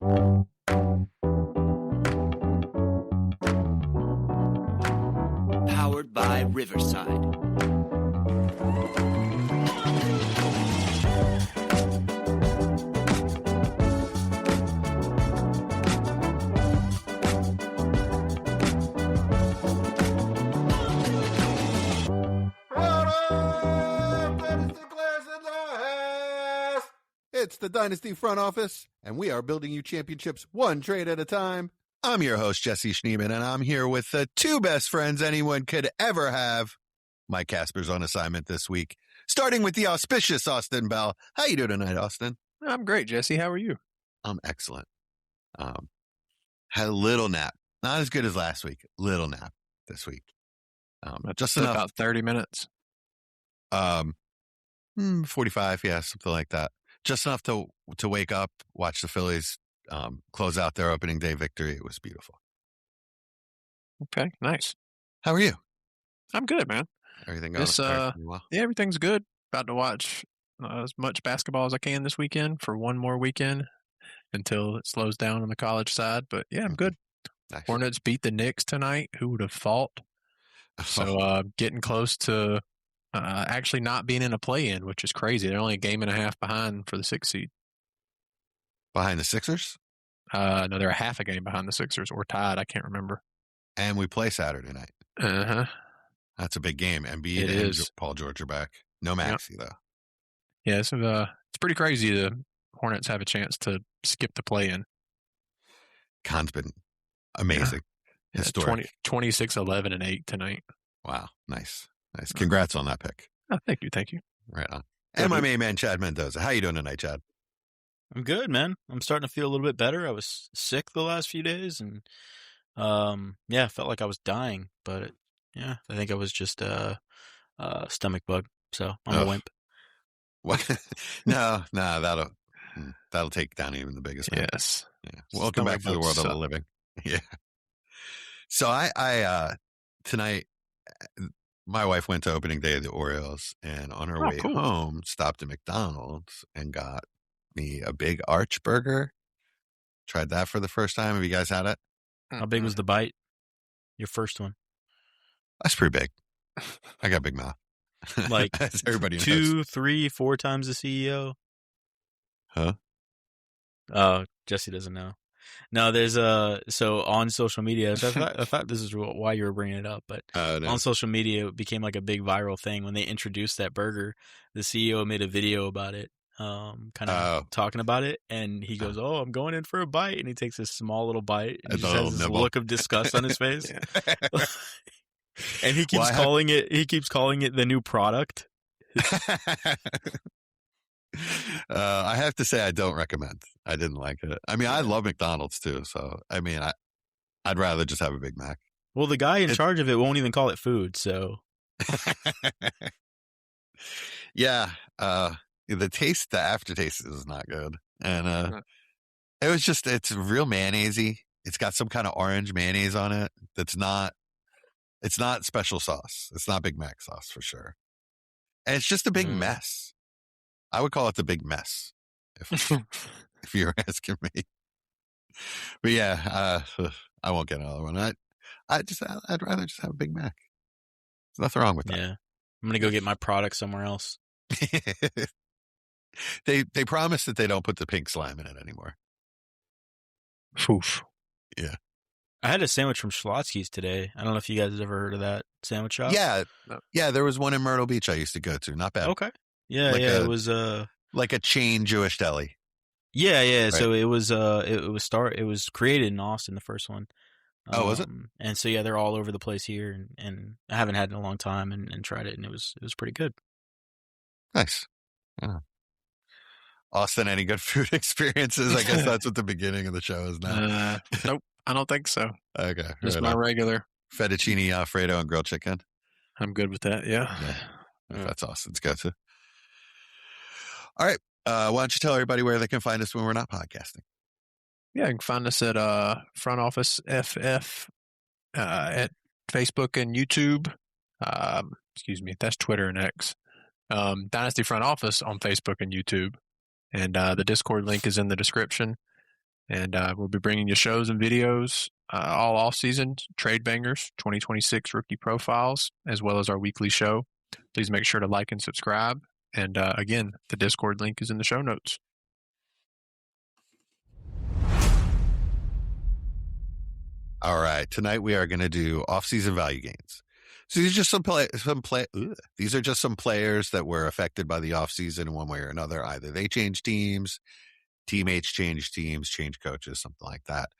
Powered by Riverside. It's the Dynasty front office, and we are building you championships one trade at a time. I'm your host, Jesse Schneeman, and I'm here with the two best friends anyone could ever have. Mike Casper's on assignment this week, starting with the auspicious Austin Bell. How you doing tonight, Austin? I'm great, Jesse. How are you? I'm excellent. Had a little nap. Not as good as last week. Little nap this week. Just enough. About 30 minutes. 45, yeah, something like that. Just enough to wake up, watch the Phillies close out their opening day victory. It was beautiful. Okay, nice. How are you? I'm good, man. Everything going well? Yeah, everything's good. About to watch as much basketball as I can this weekend for one more weekend until it slows down on the college side. But yeah, I'm good. Nice. Hornets beat the Knicks tonight. Who would have thought? So getting close to actually not being in a play-in, which is crazy. They're only a game and a half behind for the 6th seed. Behind the Sixers? No, they're a half a game behind the Sixers or tied. I can't remember. And we play Saturday night. Uh-huh. That's a big game. Embiid and Paul George are back. No Maxey, though. Yeah, it's pretty crazy the Hornets have a chance to skip the play-in. Khan's been amazing. Yeah. Historic. 26-11 and 8 tonight. Wow, nice. Congrats on that pick. Oh, thank you. Right on. And my main man, Chad Mendoza. How you doing tonight, Chad? I'm good, man. I'm starting to feel a little bit better. I was sick the last few days, and I felt like I was dying. But I think I was just a stomach bug. So I'm a wimp. What? No, that'll take down even the biggest man. Yes. Yeah. Welcome back to the world of the living. Yeah. So I tonight, my wife went to opening day of the Orioles, and on her way home, stopped at McDonald's and got me a big arch burger. Tried that for the first time. Have you guys had it? How big was the bite? Your first one? That's pretty big. I got a big mouth. Like as everybody knows. 2, 3, 4 times the CEO? Huh? Oh, Jesse doesn't know. No, there's so on social media, so I thought this is why you were bringing it up, but No. on social media, it became like a big viral thing. When they introduced that burger, the CEO made a video about it, kind of talking about it, and he goes, "Oh, I'm going in for a bite," and he takes this small little bite, and he just has this look of disgust on his face. And he keeps calling it the new product. I have to say I don't recommend. I didn't like it. I mean, I love McDonald's too, so I mean, I'd rather just have a Big Mac. Well, the guy in charge of it won't even call it food, so yeah. The aftertaste is not good, and it was it's real mayonnaisey. It's got some kind of orange mayonnaise on it. It's not special sauce. It's not Big Mac sauce for sure, and it's just a big mess. I would call it the big mess, if you're asking me. But yeah, I won't get another one. I'd rather just have a Big Mac. There's nothing wrong with that. Yeah, I'm gonna go get my product somewhere else. They promise that they don't put the pink slime in it anymore. Oof. Yeah. I had a sandwich from Schlotsky's today. I don't know if you guys have ever heard of that sandwich shop. Yeah. There was one in Myrtle Beach I used to go to. Not bad. Okay. Yeah, it was like a chain Jewish deli. Yeah. Right. So it was created in Austin, the first one. Oh, was it? And so they're all over the place here, and I haven't had it in a long time, and tried it, and it was pretty good. Nice. Yeah. Austin, any good food experiences? I guess that's what the beginning of the show is now. Nope, I don't think so. Okay, just my regular fettuccine Alfredo and grilled chicken. I'm good with that. Yeah. That's Austin's go-to. All right. Why don't you tell everybody where they can find us when we're not podcasting? Yeah, you can find us at Front Office FF at Facebook and YouTube. That's Twitter and X. Dynasty Front Office on Facebook and YouTube. And the Discord link is in the description. And we'll be bringing you shows and videos all off-season, trade bangers, 2026 rookie profiles, as well as our weekly show. Please make sure to like and subscribe. And again, the Discord link is in the show notes. All right, tonight we are going to do off-season value gains. So these are just these are just some players that were affected by the offseason in one way or another. Either they changed teams, teammates changed teams, changed coaches, something like that.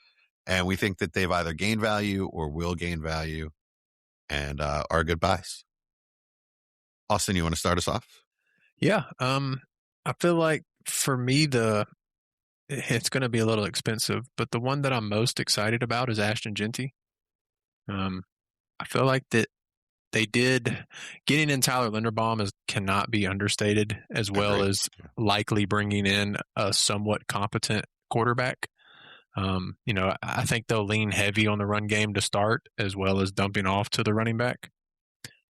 And we think that they've either gained value or will gain value and are good buys. Austin, you want to start us off? Yeah. I feel like for me, it's going to be a little expensive, but the one that I'm most excited about is Ashton Genty. I feel like that getting in Tyler Linderbaum cannot be understated, as well as likely bringing in a somewhat competent quarterback. I think they'll lean heavy on the run game to start, as well as dumping off to the running back.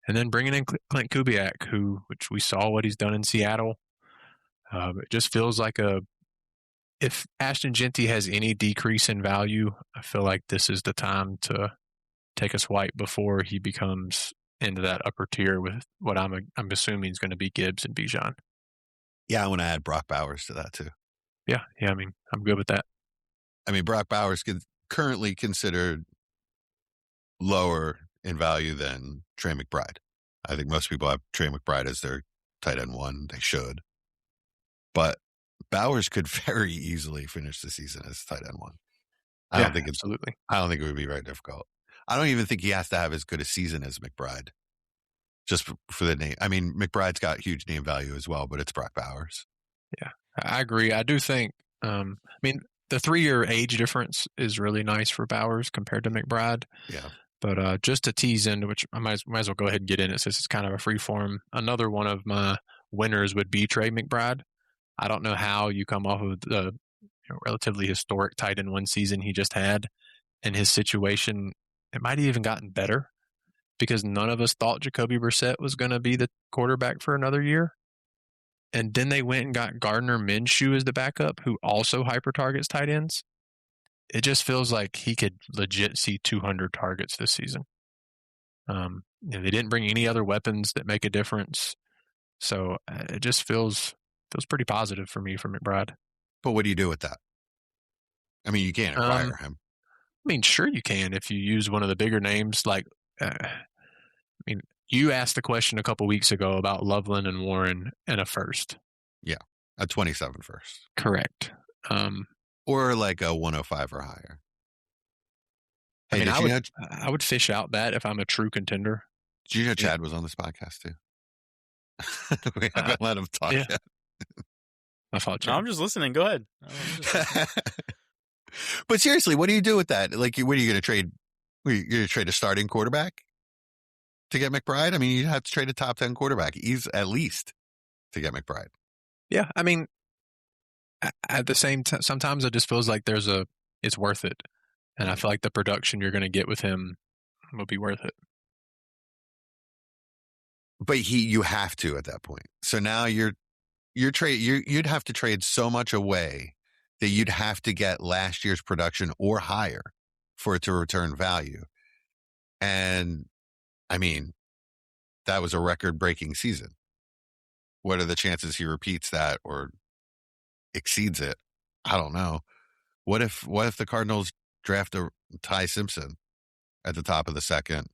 And then bringing in Clint Kubiak, which we saw what he's done in Seattle. It just feels like if Ashton Genty has any decrease in value, I feel like this is the time to take a swipe before he becomes into that upper tier with what I'm assuming is going to be Gibbs and Bijan. Yeah, I want to add Brock Bowers to that too. Yeah, I mean, I'm good with that. I mean, Brock Bowers is currently considered lower in value than Trey McBride. I think most people have Trey McBride as their tight end one. They should. But Bowers could very easily finish the season as tight end one. I don't think it would be very difficult. I don't even think he has to have as good a season as McBride, just for the name. I mean, McBride's got huge name value as well, but it's Brock Bowers. Yeah, I agree. I do think, the 3-year age difference is really nice for Bowers compared to McBride. Yeah. But just to tease into, which I might as well go ahead and get in it since it's kind of a free form. Another one of my winners would be Trey McBride. I don't know how you come off of the relatively historic tight end one season he just had, and his situation, it might have even gotten better because none of us thought Jacoby Brissett was going to be the quarterback for another year. And then they went and got Gardner Minshew as the backup, who also hyper targets tight ends. It just feels like he could legit see 200 targets this season. They didn't bring any other weapons that make a difference. So it just feels pretty positive for me for McBride. But what do you do with that? I mean, you can't acquire him. I mean, sure you can if you use one of the bigger names. Like, you asked the question a couple weeks ago about Loveland and Warren and a first. Yeah, a 27 first. Correct. Or like a 105 or higher. Hey, I would fish out that if I'm a true contender. Did you know Chad was on this podcast too? We haven't let him talk yet. I thought I'm just listening. Go ahead. But seriously, what do you do with that? Like, what are you going to trade? You're going to trade a starting quarterback to get McBride? I mean, you have to trade a top 10 quarterback, at least, to get McBride. Yeah, I mean, at the same time, sometimes it just feels like it's worth it, and I feel like the production you're going to get with him will be worth it. But you have to at that point. So now you'd have to trade so much away that you'd have to get last year's production or higher for it to return value. And I mean, that was a record-breaking season. What are the chances he repeats that or exceeds it? I don't know. What if the Cardinals draft a Ty Simpson at the top of the second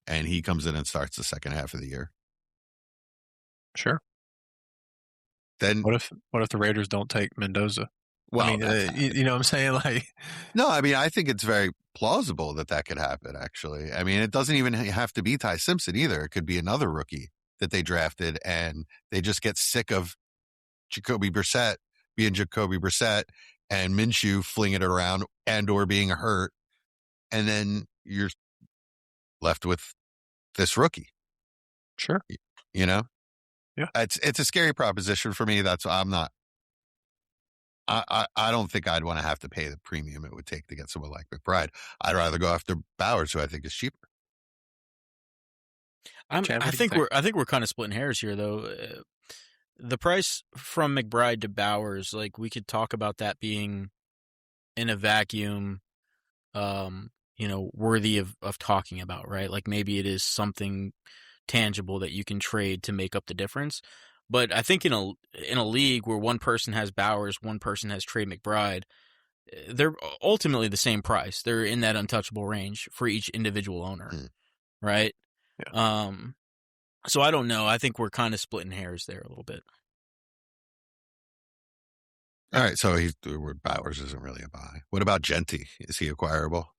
and he comes in and starts the second half of the year? Sure. Then what if the Raiders don't take Mendoza? Well, I mean, you know what I'm saying? Like, no, I mean, I think it's very plausible that could happen, actually. I mean, it doesn't even have to be Ty Simpson either. It could be another rookie that they drafted and they just get sick of Jacoby Brissett being Jacoby Brissett and Minshew flinging it around and or being hurt. And then you're left with this rookie. Sure. You know? Yeah. It's a scary proposition for me. That's why I'm not. I don't think I'd want to have to pay the premium it would take to get someone like McBride. I'd rather go after Bowers, who I think is cheaper. I think we're kind of splitting hairs here, though. The price from McBride to Bowers, like we could talk about that being in a vacuum, worthy of talking about, right? Like maybe it is something tangible that you can trade to make up the difference. But I think in a league where one person has Bowers, one person has Trey McBride, they're ultimately the same price. They're in that untouchable range for each individual owner, right? Yeah. So I don't know. I think we're kind of splitting hairs there a little bit. All right, so Bowers isn't really a buy. What about Genty? Is he acquirable?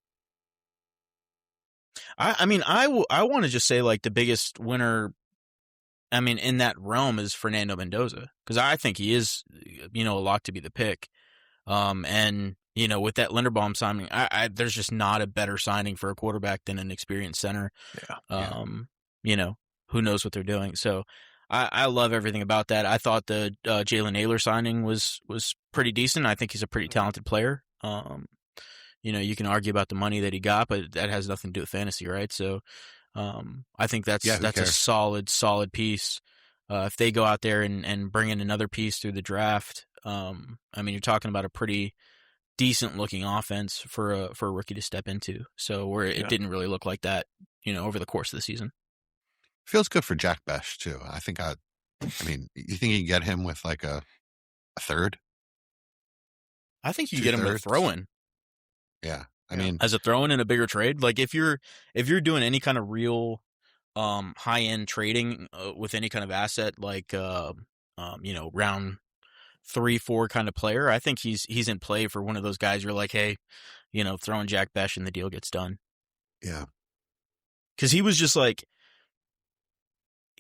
I want to just say like the biggest winner, in that realm is Fernando Mendoza, because I think he is, a lot to be the pick. And with that Linderbaum signing, there's just not a better signing for a quarterback than an experienced center. Yeah. Who knows what they're doing. So I love everything about that. I thought the Jalen Naylor signing was pretty decent. I think he's a pretty talented player. You can argue about the money that he got, but that has nothing to do with fantasy, right? So I think that's a solid piece. If they go out there and bring in another piece through the draft, you're talking about a pretty decent looking offense for a rookie to step into. So where it didn't really look like that, over the course of the season. Feels good for Jack Besh too. I think you think you can get him with like a third? I think you can get him to throw in. Yeah. As a throw in a bigger trade, like if you're doing any kind of real high end trading with any kind of asset, like round 3-4 kind of player, I think he's in play for one of those guys. You're like, hey, throwing Jack Besh and the deal gets done. Yeah, because he was just like,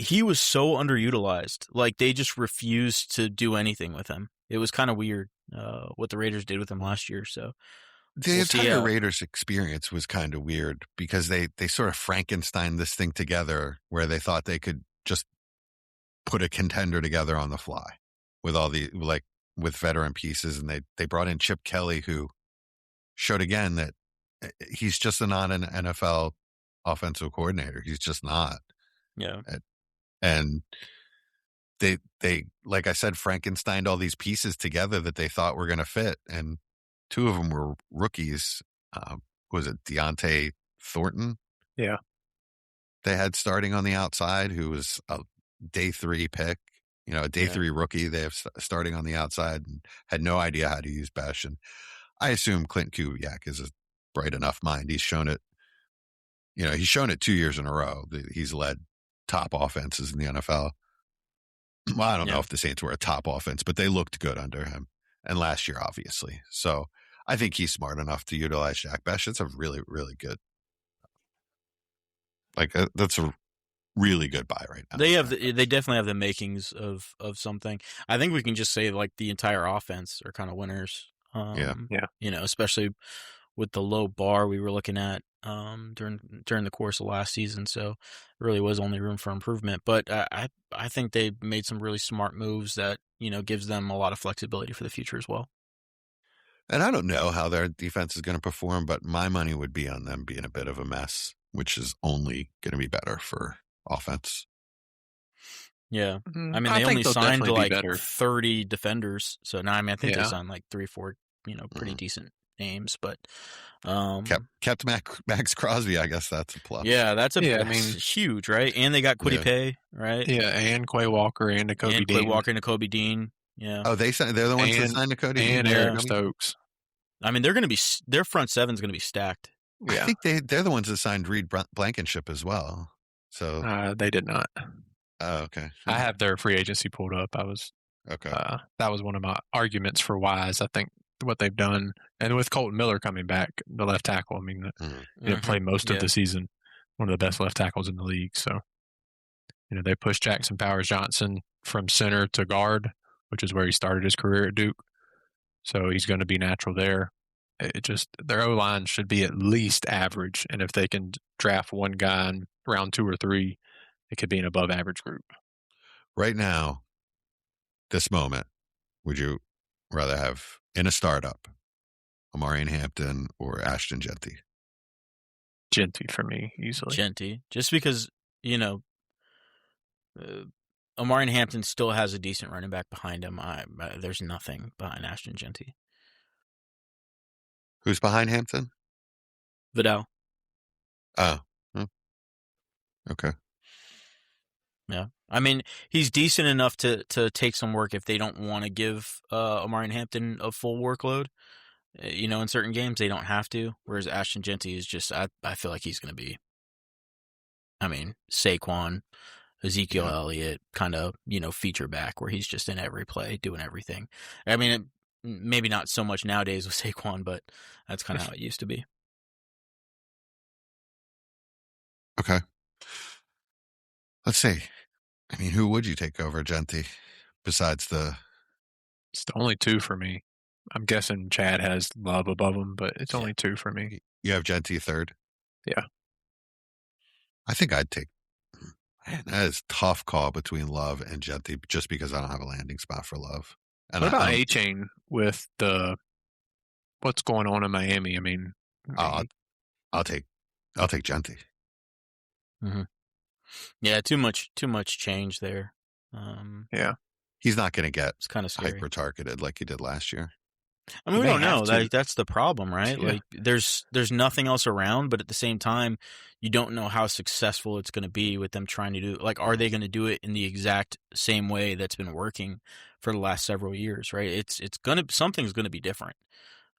he was so underutilized. Like they just refused to do anything with him. It was kind of weird what the Raiders did with him last year. So the entire Raiders experience was kind of weird because they sort of Frankenstein this thing together where they thought they could just put a contender together on the fly with all with veteran pieces. And they brought in Chip Kelly, who showed again that he's just not an NFL offensive coordinator. He's just not. Yeah. And they like I said, Frankensteined all these pieces together that they thought were going to fit. And two of them were rookies. Was it Deontay Thornton? Yeah. They had starting on the outside, who was a day 3 pick, a day 3 rookie. They have starting on the outside and had no idea how to use Besh. And I assume Clint Kubiak is a bright enough mind. He's shown it. He's shown it 2 years in a row. He's led top offenses in the NFL. Well, I don't know if the Saints were a top offense, but they looked good under him. And last year, obviously. So I think he's smart enough to utilize Jack Besh. It's a really, really good. That's a really good buy right now. They definitely have the makings of something. I think we can just say like the entire offense are kind of winners. Especially with the low bar we were looking at during the course of last season. So there really was only room for improvement. But I think they made some really smart moves that, gives them a lot of flexibility for the future as well. And I don't know how their defense is going to perform, but my money would be on them being a bit of a mess, which is only going to be better for offense. Yeah. They only signed like 30 defenders. So now, I think they signed like 3-4, pretty decent names, but kept Max Crosby. I guess that's a plus. Yeah, that's huge, right? And they got Kwity Paye, right? Yeah, and Quay Walker and Nakobe Dean. Yeah. Oh, they're the ones that signed Nakobe Dean and Eric Stokes. They're going to be their front seven's going to be stacked. Yeah. I think they're the ones that signed Reed Blankenship as well. So they did not. Oh, okay. I have their free agency pulled up. Okay. That was one of my arguments for why is I think what they've done, and with Colton Miller coming back, the left tackle. He didn't play most of the season. One of the best left tackles in the league. So, they pushed Jackson Powers Johnson from center to guard, which is where he started his career at Duke. So he's going to be natural there. Their O-line should be at least average, and if they can draft one guy in round 2 or 3, it could be an above average group. Right now, this moment, would you rather have in a startup Omarion Hampton or Ashton Genty? Genty for me, easily. Genty, just because Omarion Hampton still has a decent running back behind him. There's nothing behind Ashton Genty. Who's behind Hampton? Vidal. Oh. Okay. Yeah. I mean, he's decent enough to take some work if they don't want to give Omarion Hampton a full workload. In certain games, they don't have to. Whereas Ashton Genty is just, I feel like he's going to be, Saquon, Ezekiel Elliott kind of, feature back where he's just in every play, doing everything. I mean, maybe not so much nowadays with Saquon, but that's kind of how it used to be. Okay. Let's see. Who would you take over Genty besides the... It's the only two for me. I'm guessing Chad has Love above him, but it's only two for me. You have Genty third? Yeah. I think I'd take... Man, that is a tough call between Love and Genty just because I don't have a landing spot for Love. And what about A-Chain with what's going on in Miami? I'll take Genty. Mm-hmm. Yeah, too much change there. Yeah. He's not going to get it's kind of hyper targeted like he did last year. We don't know. That's the problem, right? Yeah. Like, there's nothing else around, but at the same time, you don't know how successful it's going to be with them trying to do. Like, are they going to do it in the exact same way that's been working for the last several years? Right? Something's going to be different,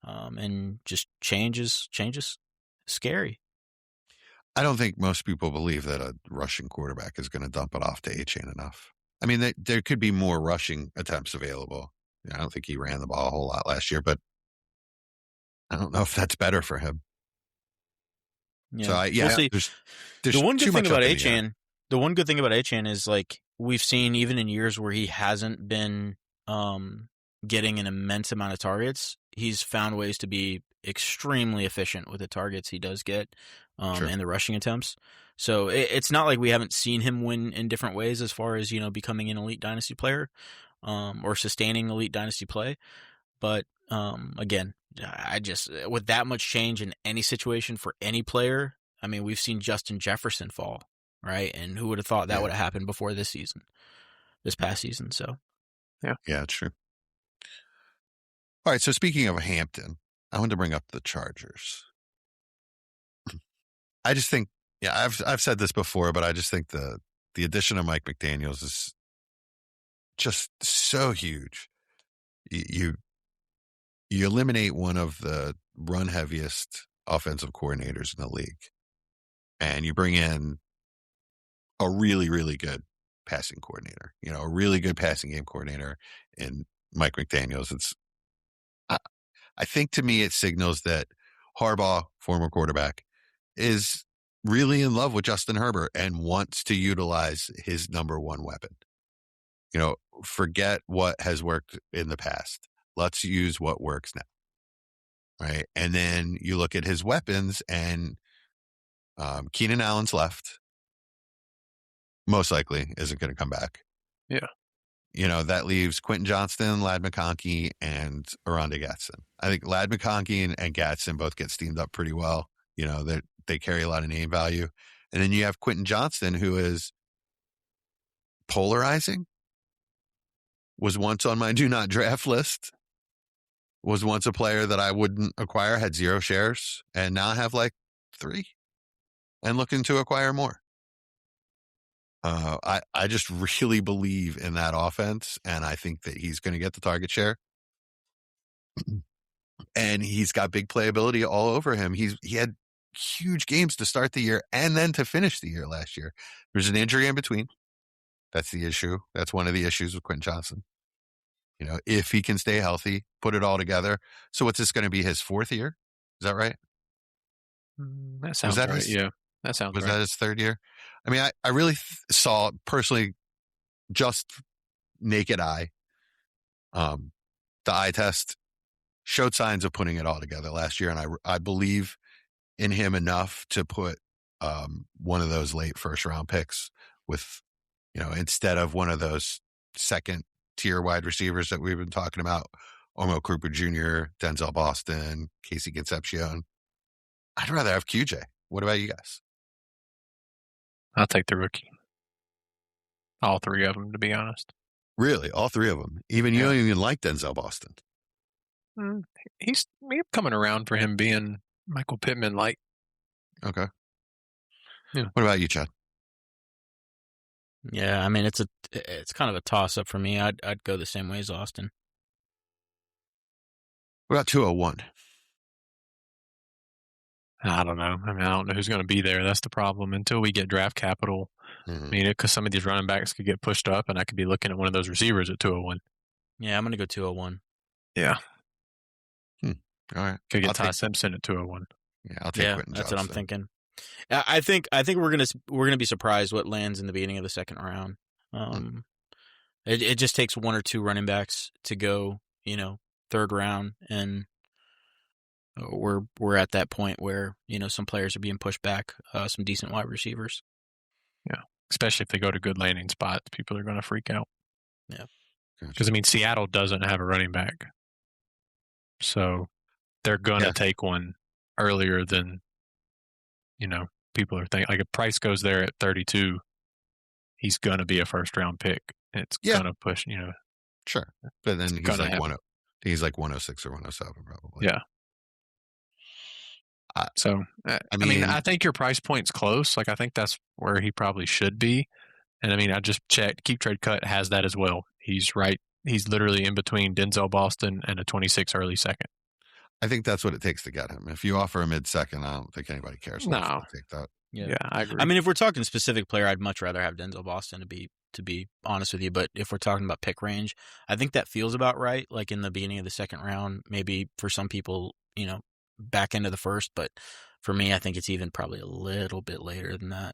and just changes scary. I don't think most people believe that a rushing quarterback is going to dump it off to A-Chain enough. There could be more rushing attempts available. I don't think he ran the ball a whole lot last year, but I don't know if that's better for him. Yeah. So we'll see. There's the one good thing about A-Chain, is, like, we've seen even in years where he hasn't been getting an immense amount of targets, he's found ways to be extremely efficient with the targets he does get and the rushing attempts. So it's not like we haven't seen him win in different ways as far as, becoming an elite dynasty player or sustaining elite dynasty play. But again, I just, with that much change in any situation for any player, we've seen Justin Jefferson fall, right? And who would have thought that would have happened before this past season? So, yeah, true. All right. So speaking of Hampton, I wanted to bring up the Chargers. I just think, I've said this before, but I just think the addition of Mike McDaniels is just so huge. You eliminate one of the run heaviest offensive coordinators in the league, and you bring in a really, really good passing coordinator. A really good passing game coordinator in Mike McDaniels. I think to me it signals that Harbaugh, former quarterback, is really in love with Justin Herbert and wants to utilize his number one weapon. Forget what has worked in the past. Let's use what works now. Right. And then you look at his weapons, and Keenan Allen's left. Most likely isn't going to come back. Yeah. That leaves Quentin Johnston, Ladd McConkey, and Oronde Gadsden. I think Ladd McConkey and Gadsden both get steamed up pretty well. They carry a lot of name value. And then you have Quentin Johnston, who is polarizing, was once on my do not draft list, was once a player that I wouldn't acquire, had 0 shares, and now I have like 3 and looking to acquire more. I just really believe in that offense, and I think that he's going to get the target share. And he's got big playability all over him. He had huge games to start the year and then to finish the year last year. There's an injury in between. That's the issue. That's one of the issues with Quentin Johnson. If he can stay healthy, put it all together. So what's this going to be, his 4th year? Is that right? That sounds right. Yeah, that sounds right. Was that his 3rd year? I really saw personally, just naked eye. The eye test showed signs of putting it all together last year. And I believe in him enough to put one of those late first round picks with, instead of one of those second tier wide receivers that we've been talking about, Omo Krupa Jr., Denzel Boston, Casey Concepcion. I'd rather have QJ. What about you guys? I'll take the rookie. All 3 of them, to be honest. Really? All 3 of them? You don't even like Denzel Boston? He's coming around for him being Michael Pittman-like. Okay. Yeah. What about you, Chad? Yeah, I mean it's kind of a toss-up for me. I'd go the same way as Austin. What about 201? I don't know. I mean, I don't know who's going to be there. That's the problem. Until we get draft capital, I mean, because some of these running backs could get pushed up, and I could be looking at one of those receivers at 201. Yeah, I'm going to go 201. Yeah. All right. Could get Ty Simpson at 201. Yeah, I'll take Quentin that's Johnston. what I'm thinking. I think we're gonna be surprised what lands in the beginning of the second round. It just takes one or two running backs to go, third round, and we're at that point where some players are being pushed back, some decent wide receivers. Yeah, especially if they go to good landing spots, people are going to freak out. Yeah, because I mean Seattle doesn't have a running back, so they're going to take one earlier than people are thinking. Like if Price goes there at 32, he's going to be a first round pick. It's going to push, Sure, but then he's like 106 or 107 probably. Yeah. So I mean, I think your price point's close. Like I think that's where he probably should be. And I mean, I just checked. Keep Trade Cut has that as well. He's right. He's literally in between Denzel Boston and a 26 early second. I think that's what it takes to get him. If you offer a mid-second, I don't think anybody cares. No, take that. Yeah, I agree. I mean, if we're talking specific player, I'd much rather have Denzel Boston to be honest with you. But if we're talking about pick range, I think that feels about right. Like in the beginning of the second round, maybe for some people, back into the first. But for me, I think it's even probably a little bit later than that.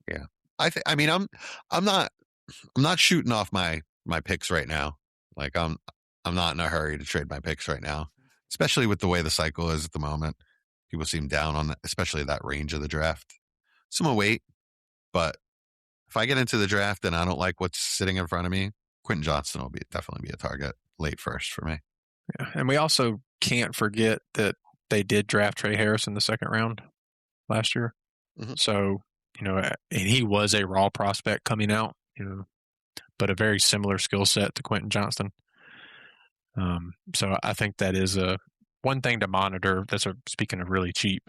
Yeah, I mean, I'm not shooting off my picks right now. Like I'm not in a hurry to trade my picks right now, especially with the way the cycle is at the moment. People seem down on that, especially that range of the draft. So I'm gonna wait, but if I get into the draft and I don't like what's sitting in front of me, Quentin Johnston will definitely be a target late first for me. Yeah, and we also can't forget that they did draft Trey Harris in the second round last year. Mm-hmm. So, and he was a raw prospect coming out, but a very similar skill set to Quentin Johnston. So I think that is one thing to monitor. Speaking of really cheap,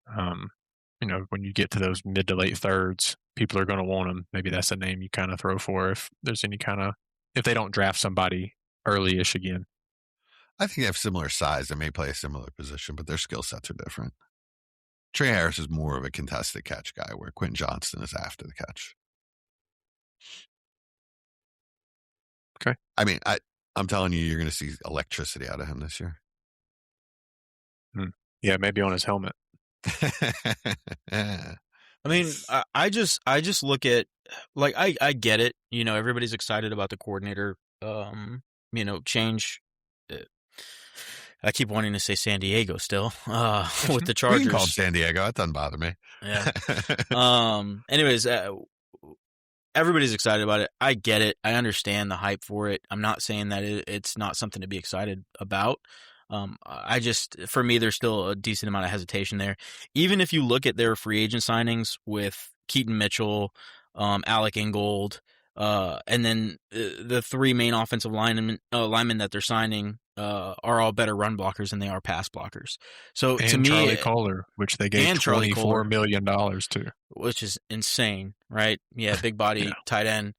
when you get to those mid to late thirds, people are going to want him. Maybe that's a name you kind of throw for if there's if they don't draft somebody early-ish again. I think they have similar size. They may play a similar position, but their skill sets are different. Trey Harris is more of a contested catch guy, where Quentin Johnston is after the catch. Okay. I mean, I'm telling you, you're going to see electricity out of him this year. Yeah, maybe on his helmet. Yeah. I mean, I just look at, like, I get it. Everybody's excited about the coordinator, change. I keep wanting to say San Diego still, with the Chargers. You can call it San Diego. That doesn't bother me. Yeah. Anyways, everybody's excited about it. I get it. I understand the hype for it. I'm not saying that it's not something to be excited about. For me, there's still a decent amount of hesitation there. Even if you look at their free agent signings with Keaton Mitchell, Alec Ingold, and then the three main offensive linemen that they're signing are all better run blockers than they are pass blockers. So and to me, Charlie Kohler, which they gave $24 million to, which is insane, right? Yeah, big body tight end.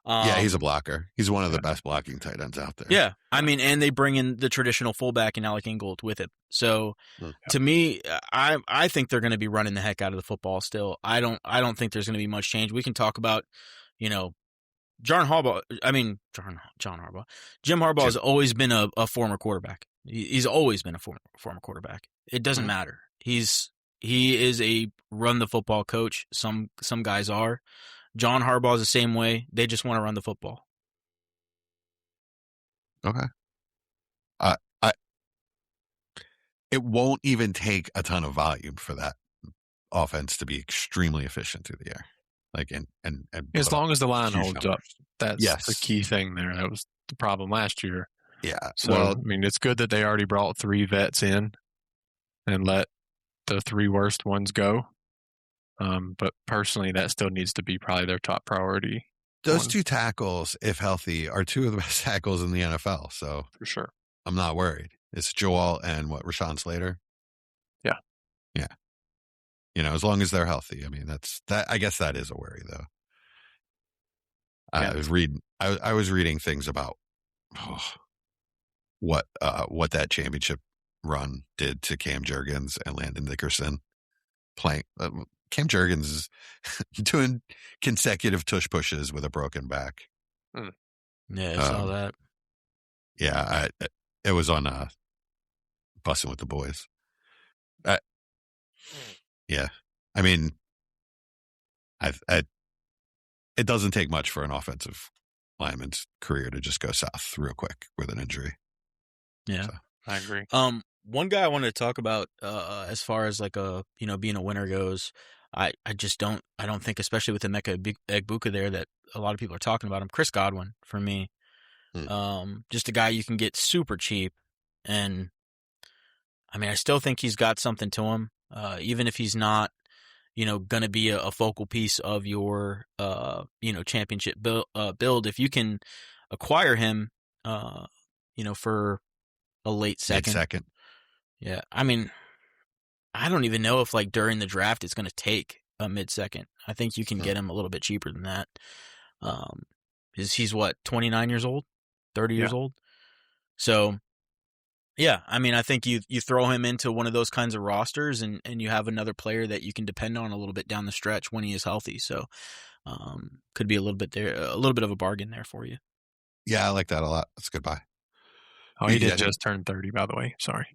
Yeah, he's a blocker. He's one of the best blocking tight ends out there. Yeah, I mean, and they bring in the traditional fullback in Alec Ingold with it. So, to me, I think they're going to be running the heck out of the football still. I don't think there's going to be much change. We can talk about, John Harbaugh. I mean, John Harbaugh. Jim Harbaugh has always been a former quarterback. He's always been a former quarterback. It doesn't matter. He is a run the football coach. Some guys are. John Harbaugh is the same way. They just want to run the football. Okay. It won't even take a ton of volume for that offense to be extremely efficient through the air. Like and as long as the line holds up, that's yes. the key thing there. That was the problem last year. Yeah. So I mean, it's good that they already brought 3 vets in and let the 3 worst ones go. But personally, that still needs to be probably their top priority. Those 2 tackles, if healthy, are 2 of the best tackles in the NFL. So for sure, I'm not worried. It's Joel and Rashawn Slater. Yeah. Yeah. As long as they're healthy. I mean, I guess that is a worry though. Yeah. I was reading things about what that championship run did to Cam Jurgens and Landon Dickerson playing. Cam Jurgens is doing consecutive tush pushes with a broken back. Yeah, I saw that. Yeah, it was on Bussing with the Boys. Yeah, I mean, it doesn't take much for an offensive lineman's career to just go south real quick with an injury. Yeah, so. I agree. One guy I wanted to talk about as far as like being a winner goes, I don't think, especially with the Emeka Egbuka there, that a lot of people are talking about him. Chris Godwin for me, just a guy you can get super cheap, and I mean I still think he's got something to him, even if he's not going to be a focal piece of your championship build. If you can acquire him, for a late second. Mid-second. Yeah. I mean, I don't even know if like during the draft it's going to take a mid-second. I think you can get him a little bit cheaper than that. He's what, 29 years old, 30 years old. So yeah, I mean, I think you throw him into one of those kinds of rosters and you have another player that you can depend on a little bit down the stretch when he is healthy. So could be a little bit of a bargain there for you. Yeah, I like that a lot. That's a good buy. Oh, he did just turn 30, by the way. Sorry.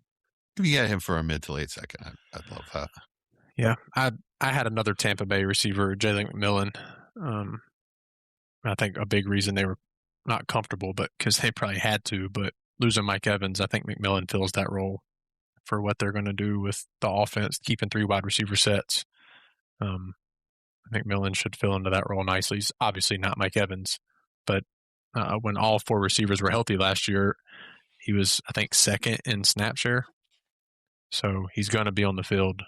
If you get him for a mid to late second, I'd love that. Yeah, I had another Tampa Bay receiver, Jalen McMillan. I think a big reason they were not comfortable, but because they probably had to, but losing Mike Evans, I think McMillan fills that role for what they're going to do with the offense, keeping 3 wide receiver sets. I think McMillan should fill into that role nicely. He's obviously not Mike Evans, but when all 4 receivers were healthy last year, he was, I think, second in snap share. So he's going to be on the field,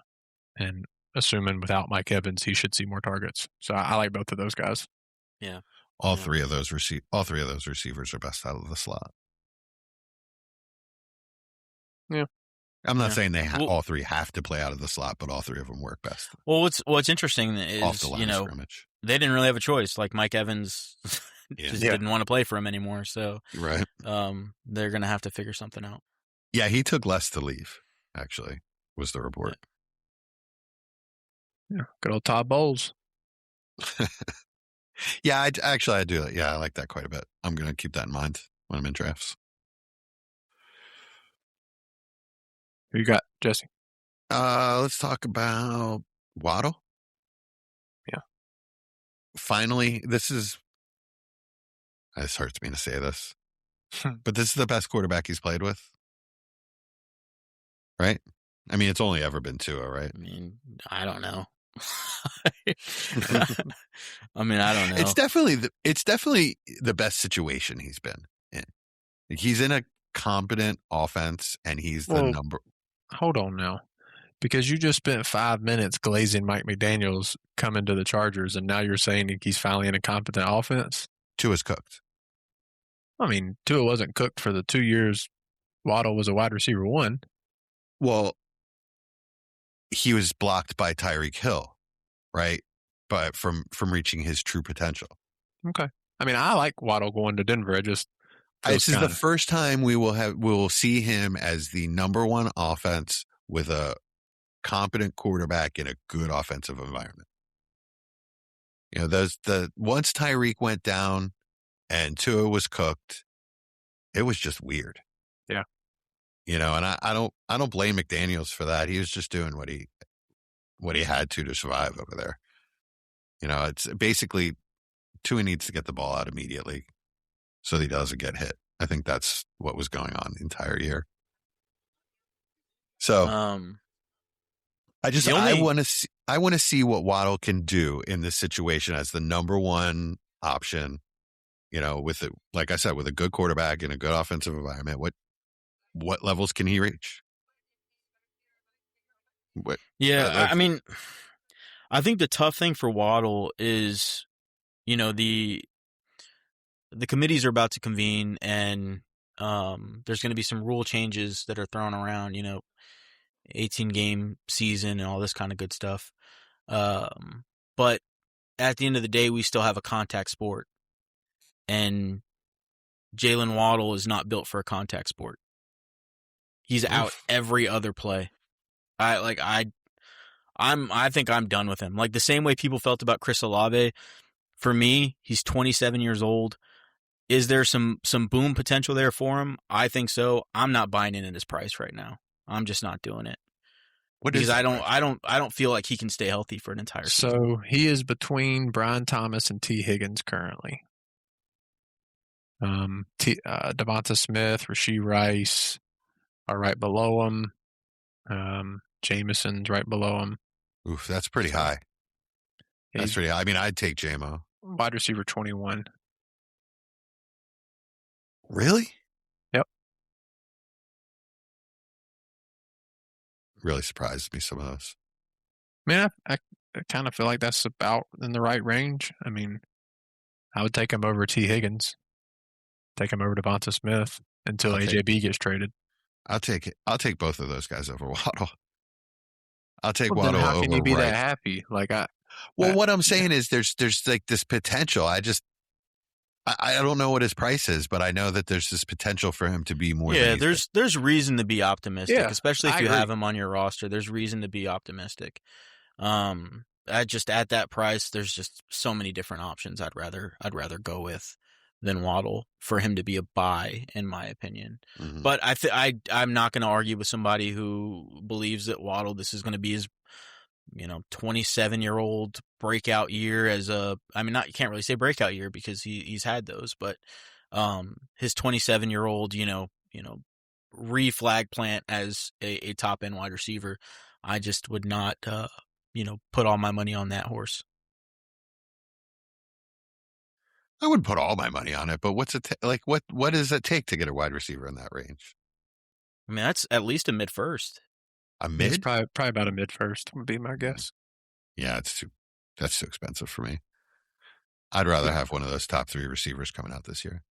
and assuming without Mike Evans, he should see more targets. So I like both of those guys. Yeah. All three of those receivers are best out of the slot. Yeah. I'm not saying they all 3 have to play out of the slot, but all 3 of them work best. Well, what's interesting is, off the line of scrimmage. They didn't really have a choice. Like Mike Evans just didn't want to play for him anymore. So right. They're going to have to figure something out. Yeah, he took less to leave, actually, was the report. Yeah, good old Todd Bowles. Yeah, I do. Yeah, I like that quite a bit. I'm going to keep that in mind when I'm in drafts. Who you got, Jesse? Let's talk about Waddle. Yeah. Finally, this hurts me to say this, but this is the best quarterback he's played with. Right? I mean, it's only ever been Tua, right? I mean, I don't know. I mean, I don't know. It's definitely the best situation he's been in. He's in a competent offense, and he's the number. Hold on now, because you just spent 5 minutes glazing Mike McDaniels coming to the Chargers, and now you're saying he's finally in a competent offense. Tua's cooked. I mean, Tua wasn't cooked for the 2 years Waddle was a wide receiver 1. Well, he was blocked by Tyreek Hill, right? But from reaching his true potential. Okay. I mean, I like Waddle going to Denver. This is the first time we will see him as the number 1 offense with a competent quarterback in a good offensive environment. Once Tyreek went down and Tua was cooked, it was just weird. Yeah. And I don't blame McDaniels for that. He was just doing what he had to survive over there. It's basically Tua needs to get the ball out immediately so that he doesn't get hit. I think that's what was going on the entire year. So I want to see what Waddle can do in this situation as the number 1 option. With it, like I said, with a good quarterback in a good offensive environment, what levels can he reach? I mean, I think the tough thing for Waddle is, the committees are about to convene, and there's going to be some rule changes that are thrown around, 18-game season and all this kind of good stuff. But at the end of the day, we still have a contact sport. And Jalen Waddle is not built for a contact sport. He's out every other play. I think I'm done with him. Like the same way people felt about Chris Olave. For me, he's 27 years old. Is there some boom potential there for him? I think so. I'm not buying in at his price right now. I'm just not doing it. Because I don't feel like he can stay healthy for an entire season. So he is between Brian Thomas and T. Higgins currently. Devonta Smith, Rashee Rice are right below him. Jameson's right below him. Oof, that's pretty high. That's pretty high. I mean, I'd take JMO. Wide receiver 21. Really? Yep. Really surprised me, some of those. I mean, I kind of feel like that's about in the right range. I mean, I would take him over T. Higgins. Take him over Devonta Smith until AJB gets traded. I'll take it. I'll take both of those guys over Waddle. I'll take Waddle over. How can you be that happy? Like what I'm saying is there's like this potential. I don't know what his price is, but I know that there's this potential for him to be more. Yeah, there's reason to be optimistic, especially if you have him on your roster. There's reason to be optimistic. At that price, there's just so many different options I'd rather go with than Waddle for him to be a buy, in my opinion. Mm-hmm. But I'm not going to argue with somebody who believes that Waddle, this is going to be his 27-year-old breakout year you can't really say breakout year because he's had those, but his 27-year-old, re-flag plant as a top end wide receiver. I just would not, put all my money on that horse. I wouldn't put all my money on it, but what's it what does it take to get a wide receiver in that range? I mean, that's at least a mid first. A mid? It's probably about a mid first would be my guess. Yeah, that's too expensive for me. I'd rather have one of those top 3 receivers coming out this year.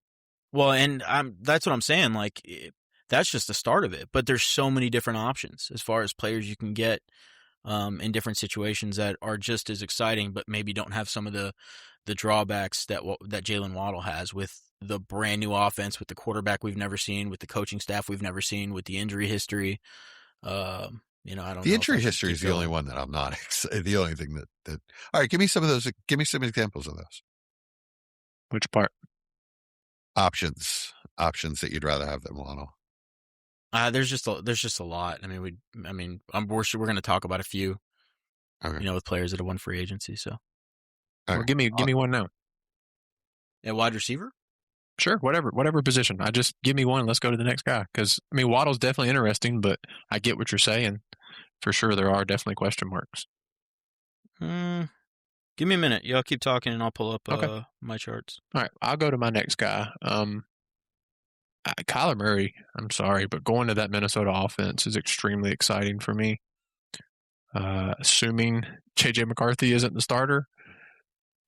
Well, and that's what I'm saying. Like, that's just the start of it. But there's so many different options as far as players you can get in different situations that are just as exciting, but maybe don't have some of the drawbacks that Jalen Waddle has with the brand new offense, with the quarterback we've never seen, with the coaching staff we've never seen, with the injury history. I don't know. The injury history is the only one that I'm not the only thing that all right, give me some of those. Give me some examples of those. Which part? Options that you'd rather have than Waddle. There's just a lot. I mean, we're going to talk about a few, with players that have won free agency. So, well, give me one now. A wide receiver? Sure, whatever position. Just give me one and let's go to the next guy. Because Waddle's definitely interesting, but I get what you're saying. For sure, there are definitely question marks. Give me a minute. Y'all keep talking, and I'll pull up my charts. All right, I'll go to my next guy. Kyler Murray, I'm sorry, but going to that Minnesota offense is extremely exciting for me. Assuming J.J. McCarthy isn't the starter,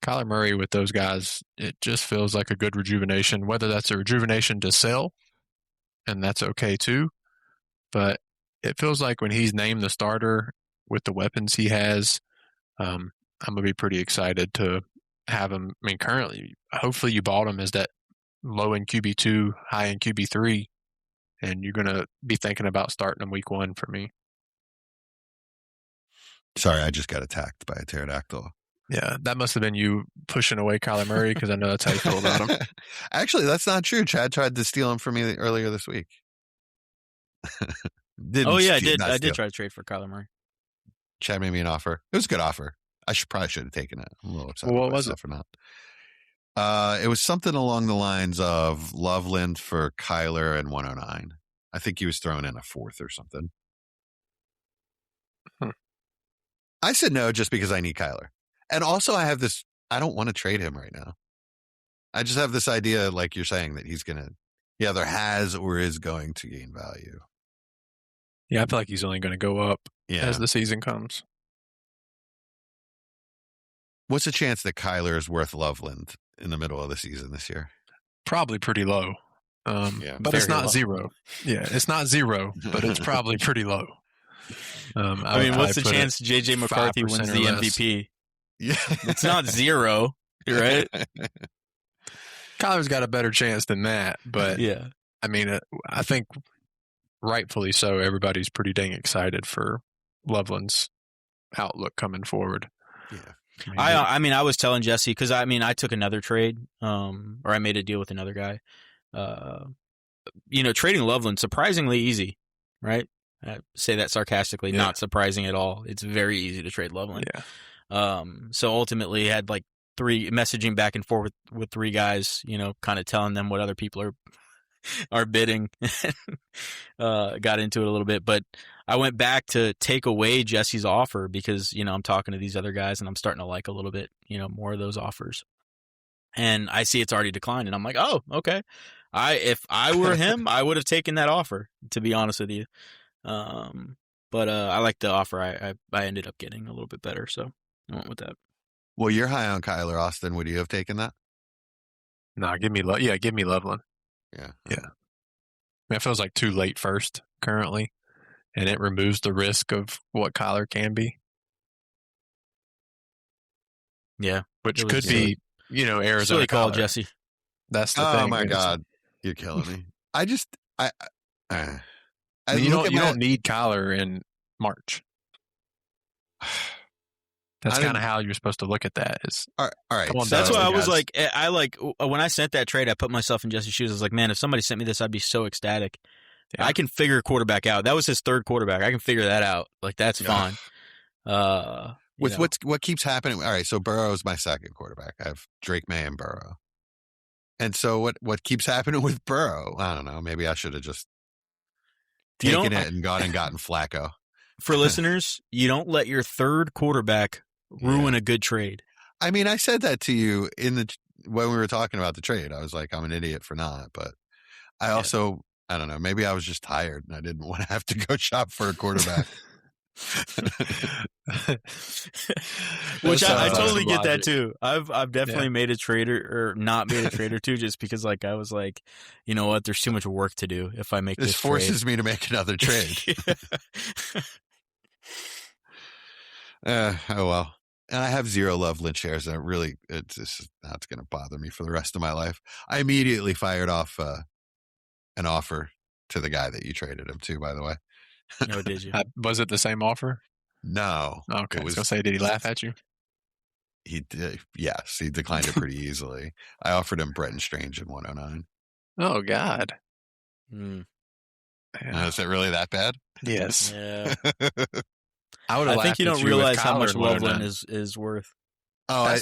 Kyler Murray with those guys, it just feels like a good rejuvenation, whether that's a rejuvenation to sell, and that's okay too. But it feels like when he's named the starter with the weapons he has, I'm going to be pretty excited to have him. I mean, currently, hopefully you bought him as that low in QB2, high in QB3, and you're going to be thinking about starting him week 1 for me. Sorry, I just got attacked by a pterodactyl. Yeah, that must have been you pushing away Kyler Murray because I know that's how you feel about him. Actually, that's not true. Chad tried to steal him from me earlier this week. I did try to trade for Kyler Murray. Chad made me an offer. It was a good offer. I probably should have taken it. I'm a little upset. What was it? Or not. It was something along the lines of Loveland for Kyler and 109. I think he was throwing in a 4th or something. I said no just because I need Kyler. And also I have this, I don't want to trade him right now. I just have this idea, like you're saying, that he either has or is going to gain value. Yeah, I feel like he's only going to go up as the season comes. What's the chance that Kyler is worth Loveland in the middle of the season this year? Probably pretty low. But it's not zero. Yeah, it's not zero, but it's probably pretty low. I mean, what's the chance JJ McCarthy wins the MVP? Yeah, it's not zero, right? Kyler's got a better chance than that, but yeah, I mean, I think rightfully so. Everybody's pretty dang excited for Loveland's outlook coming forward. Yeah. I mean, I was telling Jesse because I took another trade, or I made a deal with another guy. Trading Loveland surprisingly easy, right? I say that sarcastically, not surprising at all. It's very easy to trade Loveland. Yeah. So ultimately, had like three messaging back and forth with three guys, kind of telling them what other people are bidding. Got into it a little bit, but I went back to take away Jesse's offer because, I'm talking to these other guys and I'm starting to like a little bit, more of those offers. And I see it's already declined and I'm like, oh, okay. If I were him, I would have taken that offer, to be honest with you. But I like the offer I ended up getting a little bit better, so I went with that. Well, you're high on Kyler Austin. Would you have taken that? No, give me Loveland. Yeah. It feels like too late first currently, and it removes the risk of what Kyler can be. Yeah, which could be, Arizona. Really call Jesse. That's the thing. Oh my God, you're killing me. You don't need Kyler in March. That's kind of how you're supposed to look at that. All right. So that's why I was like, when I sent that trade, I put myself in Jesse's shoes. I was like, man, if somebody sent me this, I'd be so ecstatic. Yeah. I can figure a quarterback out. That was his third quarterback. I can figure that out. Like, that's fine. What keeps happening? All right, so Burrow is my second quarterback. I have Drake May and Burrow. And so what keeps happening with Burrow? I don't know. Maybe I should have just taken it and gone and gotten Flacco. For listeners, you don't let your third quarterback ruin a good trade. I mean, I said that to you when we were talking about the trade. I was like, I'm an idiot for not, but I also, I don't know, maybe I was just tired and I didn't want to have to go shop for a quarterback. Which I totally get that too. I've definitely made a trade or not made a trade or two just because I was like, you know what, there's too much work to do if I make this forces me to make another trade. Oh well. And I have 0 Loveland shares, and it's going to bother me for the rest of my life. I immediately fired off an offer to the guy that you traded him to, by the way. No, did you? Was it the same offer? No. Okay. I was going to say, did he laugh at you? He did. Yes, he declined it pretty easily. I offered him Bretton Strange in 109. Oh, God. Is it really that bad? Yes. Yeah. I think you don't realize how much Loveland is worth. Oh,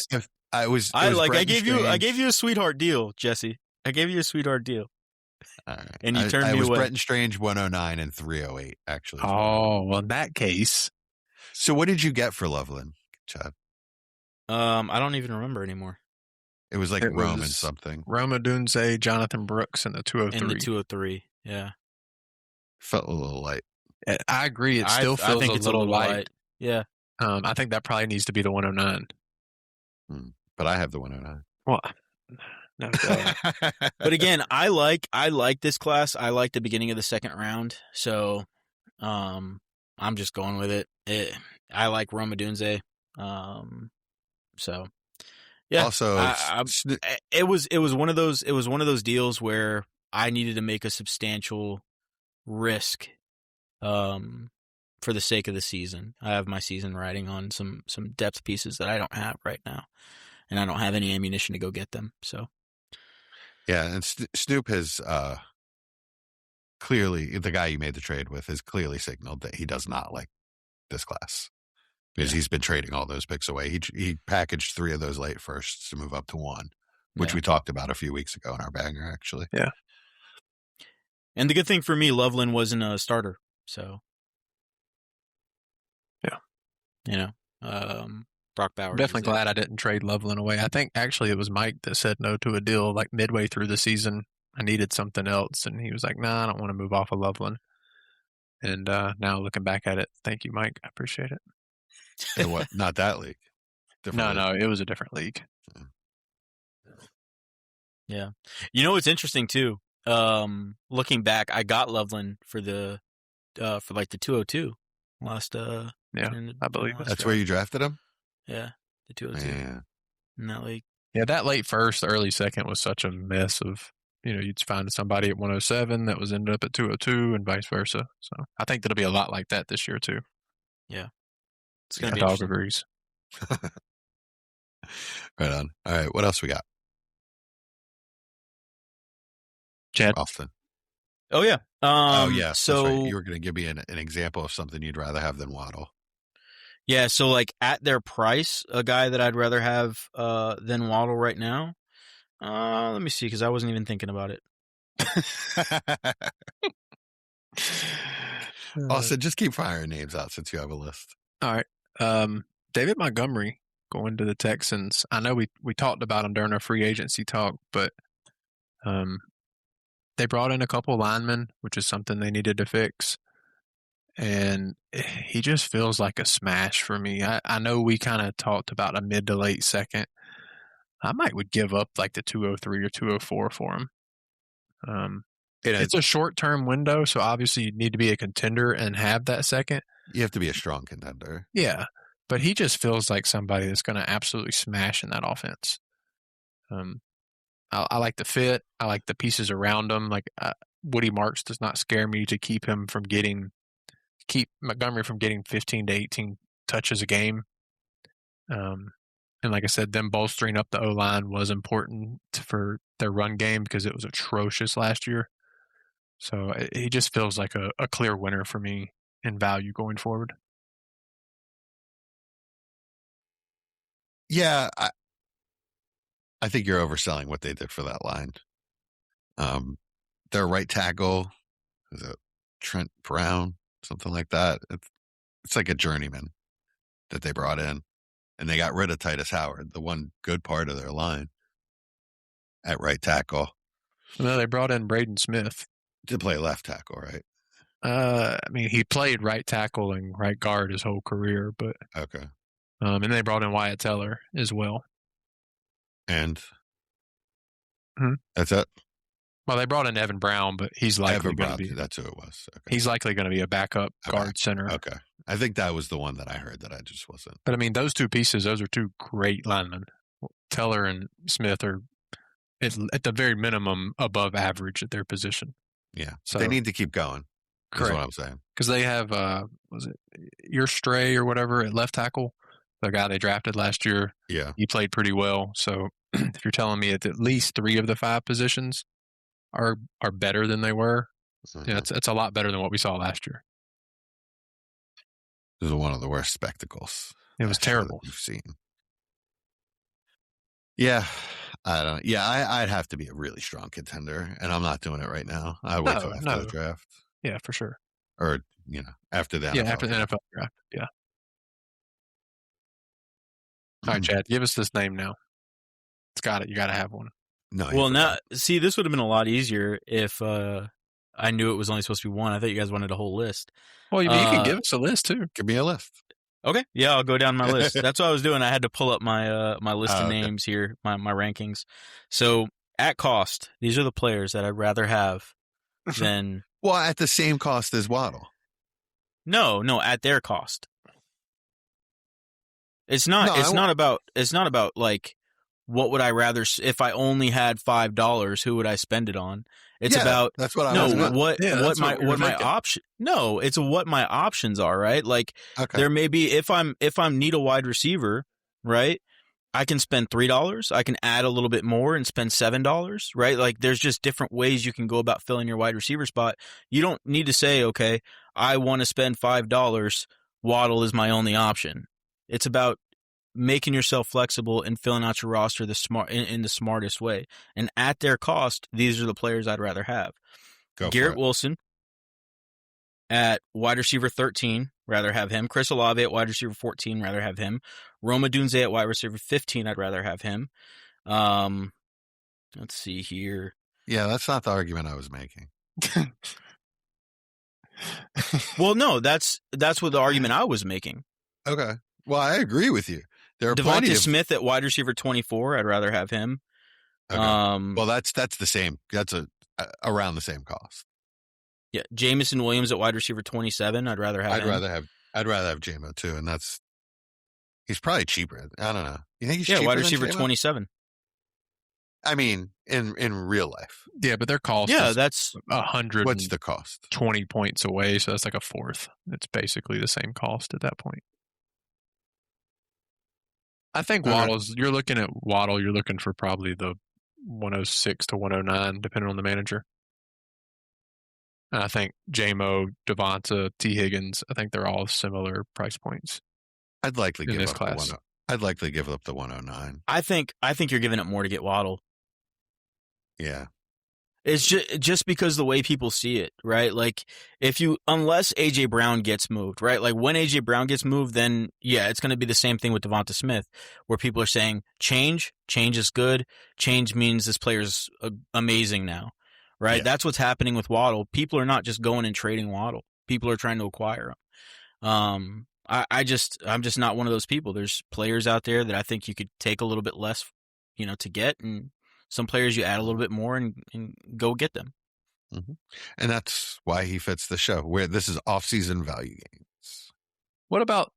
I gave you a sweetheart deal, Jesse. I gave you a sweetheart deal. All right. And you turned me away. It was Bretton Strange 109 and 308, actually. Oh, well, in that case. So what did you get for Loveland, Chad? I don't even remember anymore. It was like Rome and something. Rome Odunze, Jonathan Brooks, and the 203. And the 203, yeah. Felt a little light. I agree. It still feels a little light. Yeah. I think that probably needs to be the 109. But I have the 109. Well, no. But again, I like this class. I like the beginning of the second round. So, I'm just going with it. I like Rome Odunze. So, yeah. Also, it was one of those deals where I needed to make a substantial risk for the sake of the season. I have my season riding on some depth pieces that I don't have right now, and I don't have any ammunition to go get them. So, yeah, and Snoop has clearly, the guy you made the trade with, has clearly signaled that he does not like this class because he's been trading all those picks away. He packaged 3 of those late firsts to move up to 1, which we talked about a few weeks ago in our banger, actually. Yeah. And the good thing for me, Loveland wasn't a starter, so Brock Bowers. Definitely glad I didn't trade Loveland away. I think actually it was Mike that said no to a deal like midway through the season. I needed something else, and he was like, "Nah, I don't want to move off of Loveland." And now looking back at it, thank you, Mike. I appreciate it. So what? Not that league. No, it was a different league. Yeah. You know what's interesting too? looking back, I got Loveland for the 202 last. I believe it. That's where you drafted him. Yeah, the 202. Yeah. In that league. Yeah, that late first, early second was such a mess of, you'd find somebody at 107 that was ended up at 202 and vice versa. So I think that'll be a lot like that this year too. Yeah. It's going to be dog agrees. Right on. All right. What else we got? Chad. Austin. Oh, yeah. Yeah. So right. You were going to give me an example of something you'd rather have than Waddle. Yeah. So like at their price, a guy that I'd rather have than Waddle right now. Let me see, because I wasn't even thinking about it. Austin, just keep firing names out since you have a list. All right. David Montgomery going to the Texans. I know we talked about him during our free agency talk, but they brought in a couple linemen, which is something they needed to fix. And he just feels like a smash for me. I know we kind of talked about a mid to late second. I would give up like the 203 or 204 for him. It's a short-term window, so obviously you need to be a contender and have that second. You have to be a strong contender. Yeah, but he just feels like somebody that's going to absolutely smash in that offense. I like the fit. I like the pieces around him. Like Woody Marks does not scare me to keep Montgomery from getting 15 to 18 touches a game. And like I said, them bolstering up the O-line was important for their run game because it was atrocious last year. So he just feels like a clear winner for me in value going forward. Yeah, I think you're overselling what they did for that line. Their right tackle, is it Trent Brown, something like that? It's like a journeyman that they brought in. And they got rid of Titus Howard, the one good part of their line at right tackle. No, they brought in Braden Smith to play left tackle, right? He played right tackle and right guard his whole career, but okay. And they brought in Wyatt Teller as well. And that's it. Well, they brought in Evan Brown, but he's likely going to be. That's who it was. Okay. He's likely going to be a backup guard center. Okay. I think that was the one that I heard that I just wasn't. But those two pieces, those are two great linemen. Teller and Smith are at the very minimum above average at their position. Yeah. So they need to keep going. Correct. That's what I'm saying. Because they have, was it your Stray or whatever at left tackle? The guy they drafted last year. Yeah. He played pretty well. So if you're telling me at least 3 of the 5 positions are better than they were, yeah, it's a lot better than what we saw last year. This is one of the worst spectacles. It was terrible. You've seen. Yeah, I don't. Yeah, I'd have to be a really strong contender, and I'm not doing it right now. I wait till after the draft. Yeah, for sure. Or after the NFL. Yeah, after the NFL draft. Yeah. All right, Chad, give us this name now. It's got it. You got to have one. No. Well, now, see, this would have been a lot easier if I knew it was only supposed to be one. I thought you guys wanted a whole list. Well, you can give us a list, too. Give me a list. Okay. Yeah, I'll go down my list. That's what I was doing. I had to pull up my my list of names here, my rankings. So, at cost, these are the players that I'd rather have than... Well, at the same cost as Waddle. No, at their cost. It's not about like, what would I rather, if I only had $5, who would I spend it on? It's about, that's what I was what my option. No, it's what my options are, right? Like there may be, if I'm need a wide receiver, right? I can spend $3. I can add a little bit more and spend $7, right? Like there's just different ways you can go about filling your wide receiver spot. You don't need to say, okay, I want to spend $5. Waddle is my only option. It's about making yourself flexible and filling out your roster in the smartest way. And at their cost, these are the players I'd rather have. Garrett Wilson at wide receiver 13, rather have him. Chris Olave at wide receiver 14, rather have him. Roma Dunze at wide receiver 15, I'd rather have him. Let's see here. Yeah, that's not the argument I was making. Well, no, that's what the argument I was making. Okay. Well, I agree with you. There are Devontae Smith at wide receiver 24. I'd rather have him. Okay. Well, that's the same. That's around the same cost. Yeah, Jamison Williams at wide receiver 27. I'd rather have. I'd rather have JMO too, and he's probably cheaper. I don't know. You think he's cheaper wide receiver than 27. I mean, in real life. Yeah, but their cost. Yeah, is that's 100. What's the cost? 20 points away, so that's like a fourth. It's basically the same cost at that point. I think you're looking at Waddle, you're looking for probably the 106 to 109, depending on the manager. And I think JMO, Devonta, T. Higgins, I think they're all similar price points. I'd likely give this up class. I'd likely give up the 109. I think you're giving up more to get Waddle. Yeah. It's just because the way people see it, right? Like unless AJ Brown gets moved, right? Like when AJ Brown gets moved, then yeah, it's going to be the same thing with Devonta Smith, where people are saying change is good. Change means this player's amazing now, right? Yeah. That's what's happening with Waddle. People are not just going and trading Waddle. People are trying to acquire him. I'm just not one of those people. There's players out there that I think you could take a little bit less, to get, and some players you add a little bit more and go get them. Mm-hmm. And that's why he fits the show, where this is off-season value games. What about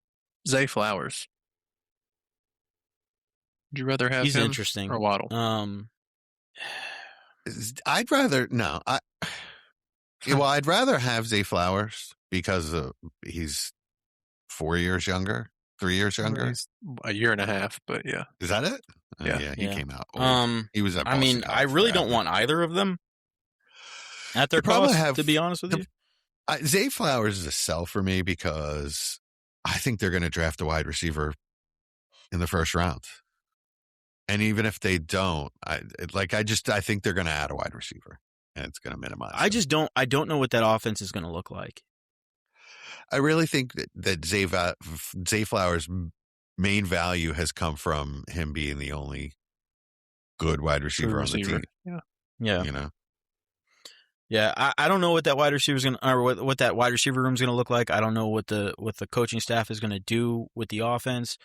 Zay Flowers? Would you rather have He's him interesting. or Waddle? I'd rather I'd rather have Zay Flowers because he's 4 years younger, 3 years younger. He's a year and a half, but yeah. Is that it? Yeah. He came out old. He was at Boston I really don't want either of them at their cost, to be honest with you. Zay Flowers is a sell for me because I think they're going to draft a wide receiver in the first round. And even if they don't, I think they're going to add a wide receiver and it's going to minimize. I don't know what that offense is going to look like. I really think that Zay Flowers' main value has come from him being the only good wide receiver on the team. Yeah. Yeah, I don't know what that wide receiver's going to, or what that wide receiver room's going to look like. I don't know what the coaching staff is going to do with the offense.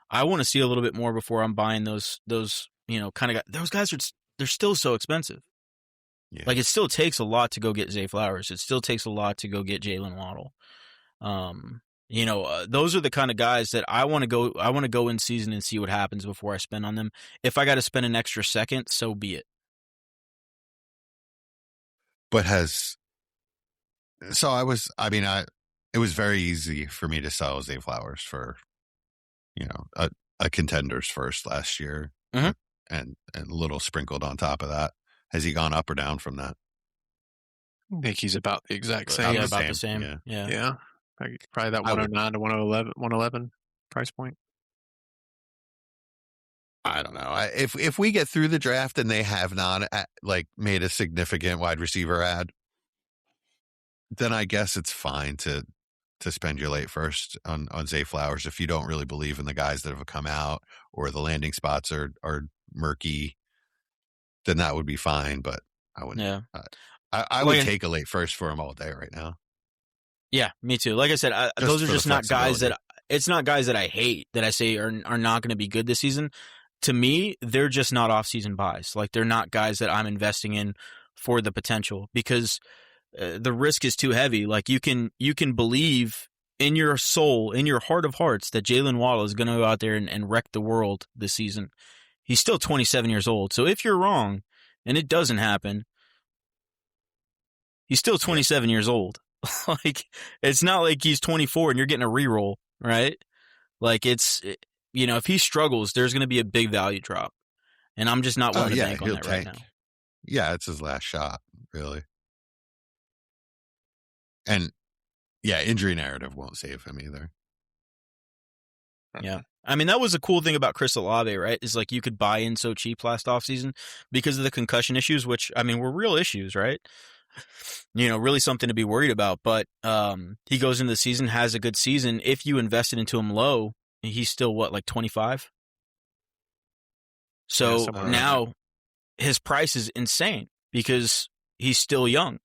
I want to see a little bit more before I'm buying those kind of guys. Those guys they're still so expensive. Yeah. Like it still takes a lot to go get Zay Flowers. It still takes a lot to go get Jalen Waddle. Those are the kind of guys that I want to go in season and see what happens before I spend on them. If I got to spend an extra second, so be it. But it was very easy for me to sell Zay Flowers for, a contender's first last year, mm-hmm. and a little sprinkled on top of that. Has he gone up or down from that? I think he's about the exact same. Yeah, about the same. Yeah. Probably that 109 to 111 price point. I don't know. If we get through the draft and they have not made a significant wide receiver ad, then I guess it's fine to spend your late first on Zay Flowers if you don't really believe in the guys that have come out or the landing spots are murky. Then that would be fine, but I wouldn't. Yeah, I would take a late first for him all day right now. Yeah, me too. Like I said, those are just not guys that it's not guys that I hate that I say are not going to be good this season. To me, they're just not off-season buys. Like they're not guys that I'm investing in for the potential because the risk is too heavy. Like you can believe in your soul, in your heart of hearts, that Jalen Waddle is going to go out there and wreck the world this season. He's still 27 years old. So if you're wrong and it doesn't happen, he's still 27 years old. Like it's not like he's 24 and you're getting a reroll, right? Like if he struggles, there's going to be a big value drop, and I'm just not willing to bank on that right now. Yeah, it's his last shot, really. And yeah, injury narrative won't save him either. Yeah. I mean, that was a cool thing about Chris Olave, right? Is like you could buy in so cheap last offseason because of the concussion issues, which, I mean, were real issues, right? Really something to be worried about. But he goes into the season, has a good season. If you invested into him low, he's still, 25? So now his price is insane because he's still young.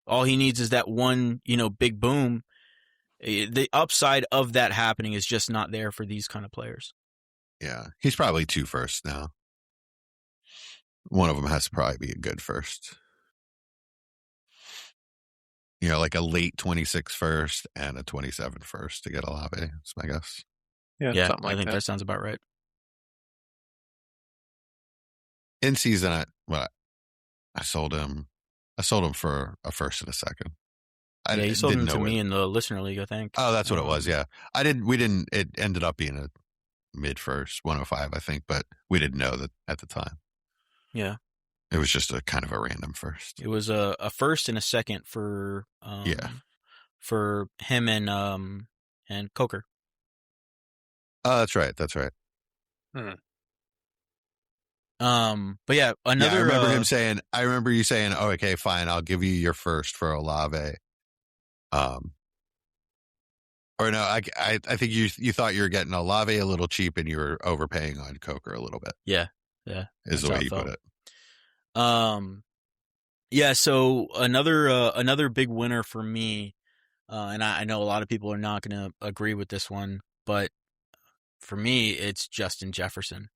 All he needs is that one, big boom. The upside of that happening is just not there for these kind of players. Yeah. He's probably 2 firsts now. One of them has to probably be a good first. like a late 26 first and a 27 first to get Olave. That's my guess. Yeah, something like I think that. that sounds about right. In season, I sold him. I sold him for a first and a second. You sold him to me in the listener league, I think. Oh, that's what it was. Yeah, we didn't. It ended up being a mid first, 105, I think, but we didn't know that at the time. Yeah, it was just a kind of a random first. It was a first and a second for for him and Coker. Oh, that's right. That's right. But yeah, another. I remember him saying. I remember you saying, "Oh, okay, fine. I'll give you your first for Olave." Or no, I think you thought you were getting Olave a little cheap, and you were overpaying on Coker a little bit. Yeah, is the way you put it. Yeah. So another big winner for me, and I know a lot of people are not going to agree with this one, but for me, it's Justin Jefferson.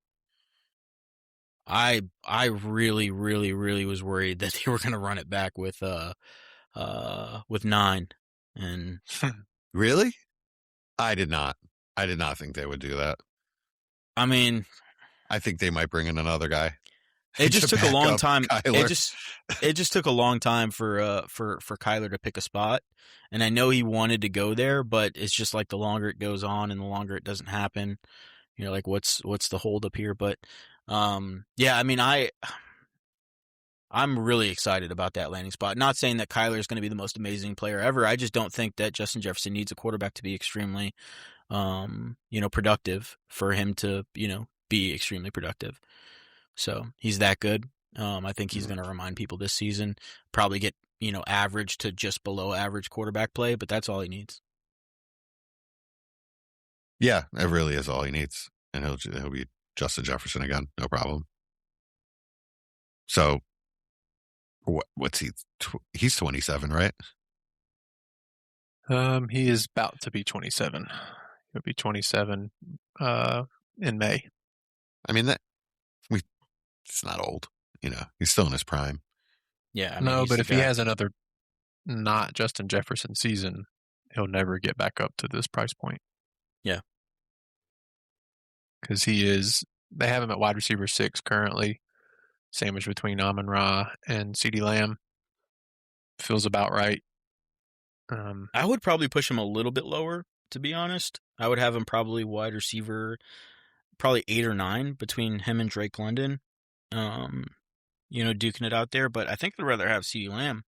I really, really, really was worried that they were going to run it back with 9, and really, I did not think they would do that. I mean, I think they might bring in another guy. It just took a long time. Kyler. It just took a long time for Kyler to pick a spot, and I know he wanted to go there, but it's just like the longer it goes on and the longer it doesn't happen, like what's the hold up here? But yeah, I mean, I'm really excited about that landing spot. Not saying that Kyler is going to be the most amazing player ever. I just don't think that Justin Jefferson needs a quarterback to be extremely, productive for him to, be extremely productive. So he's that good. I think he's going to remind people this season, probably get, average to just below average quarterback play, but that's all he needs. Yeah, it really is all he needs. And he'll be Justin Jefferson again. No problem. So what's he? He's 27, right? He is about to be 27. He'll be 27 in May. I mean, it's not old. He's still in his prime. Yeah. But if he has another not Justin Jefferson season, he'll never get back up to this price point. Yeah. Because they have him at wide receiver 6 currently, sandwiched between Amon-Ra and CeeDee Lamb. Feels about right. I would probably push him a little bit lower, to be honest. I would have him probably wide receiver, probably 8 or 9 between him and Drake London, duking it out there. But I think I'd rather have CeeDee Lamb.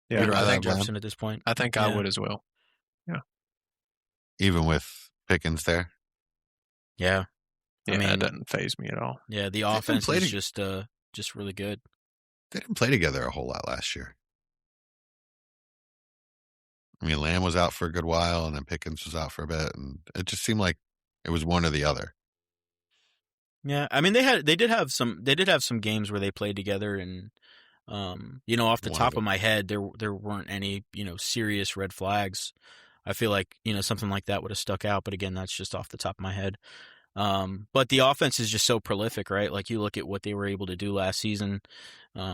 Yeah, I think Jefferson at this point. I think I would as well. Yeah. Even with Pickens there? Yeah. I mean, that doesn't faze me at all. Yeah, the offense is just really good. They didn't play together a whole lot last year. I mean, Lamb was out for a good while, and then Pickens was out for a bit, and it just seemed like it was one or the other. Yeah, I mean, they did have some games where they played together, and off the top of my head, there weren't any serious red flags. I feel like something like that would have stuck out, but again, that's just off the top of my head. But the offense is just so prolific, right? Like you look at what they were able to do last season. Say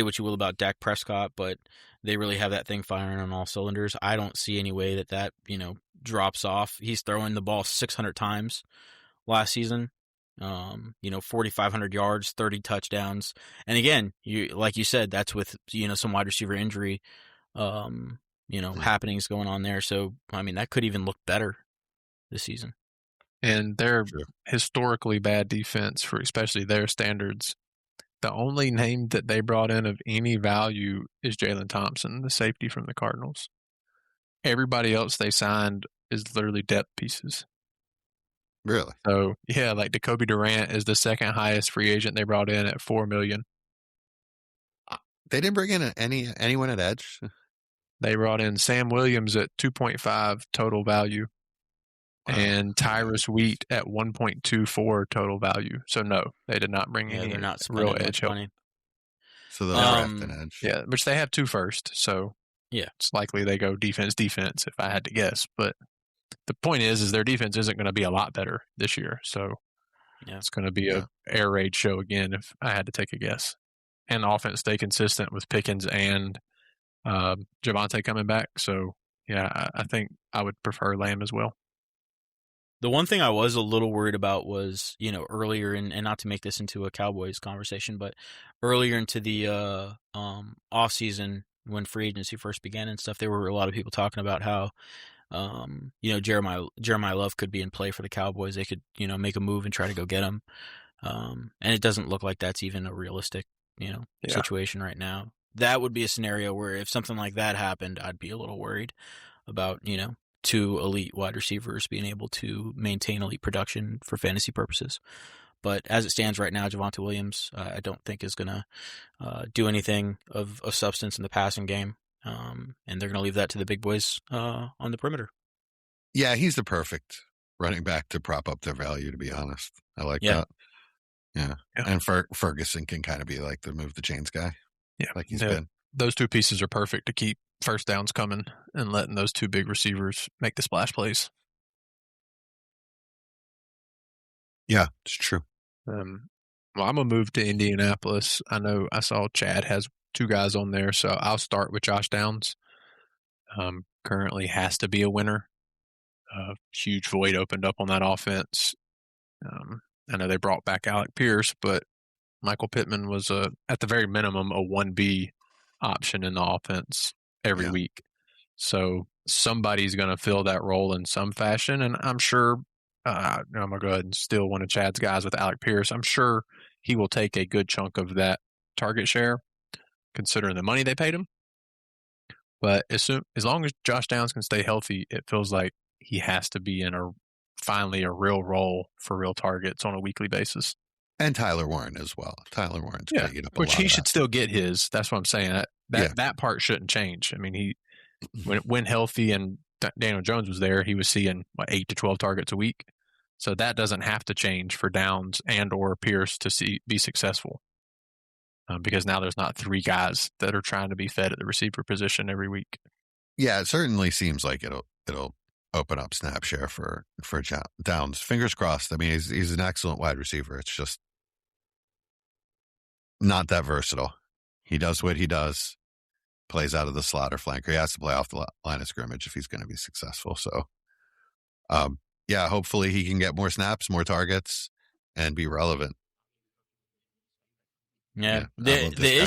what you will about Dak Prescott, but they really have that thing firing on all cylinders. I don't see any way that drops off. He's throwing the ball 600 times last season. 4,500 yards, 30 touchdowns, and again, like you said, that's with some wide receiver injury, happenings going on there. So I mean, that could even look better this season. And their historically bad defense, for especially their standards, the only name that they brought in of any value is Jalen Thompson, the safety from the Cardinals. Everybody else they signed is literally depth pieces. Really? So, yeah, like Jacoby Durant is the second highest free agent they brought in at $4 million. They didn't bring in anyone at edge? They brought in Sam Williams at 2.5 total value. And Tyrus Wheat at 1.24 total value. So no, they did not bring any real edge help. So they'll draft an edge. Yeah, which they have 2 first. So yeah, it's likely they go defense if I had to guess. But the point is their defense isn't going to be a lot better this year. So it's going to be a air raid show again if I had to take a guess. and the offense stay consistent with Pickens and Javonte coming back. So, yeah, I think I would prefer Lamb as well. The one thing I was a little worried about was, earlier, and not to make this into a Cowboys conversation, but earlier into the offseason when free agency first began and stuff, there were a lot of people talking about how, Jeremiah Love could be in play for the Cowboys. They could, make a move and try to go get him. And it doesn't look like that's even a realistic, situation right now. That would be a scenario where if something like that happened, I'd be a little worried about, two elite wide receivers being able to maintain elite production for fantasy purposes. But as it stands right now, Javonte Williams, I don't think is going to do anything of substance in the passing game. And they're going to leave that to the big boys on the perimeter. Yeah, he's the perfect running back to prop up their value, to be honest. I like that. Yeah. And Ferguson can kind of be like the move the chains guy. Yeah. Like he's been. Those two pieces are perfect to keep first downs coming and letting those two big receivers make the splash plays. Yeah, it's true. Well, I'm going to move to Indianapolis. I know I saw Chad has two guys on there, so I'll start with Josh Downs. Currently has to be a winner. Huge void opened up on that offense. I know they brought back Alec Pierce, but Michael Pittman was at the very minimum a 1B option in the offense every week. So somebody's going to fill that role in some fashion, and I'm sure I'm going to go ahead and steal one of Chad's guys with Alec Pierce. I'm sure he will take a good chunk of that target share, considering the money they paid him. But as long as Josh Downs can stay healthy, it feels like he has to be in finally a real role for real targets on a weekly basis. And Tyler Warren as well. Tyler Warren's going to eat up a lot which he should still get his. That's what I'm saying. That part shouldn't change. I mean, when healthy and Daniel Jones was there, he was seeing 8 to 12 targets a week. So that doesn't have to change for Downs and or Pierce to be successful. Because now there's not three guys that are trying to be fed at the receiver position every week. Yeah, it certainly seems like it'll open up snap share for Downs. Fingers crossed. I mean, he's an excellent wide receiver. It's just not that versatile. He does what he does, plays out of the slot or flanker. He has to play off the line of scrimmage if he's going to be successful. So, hopefully he can get more snaps, more targets, and be relevant. Yeah, the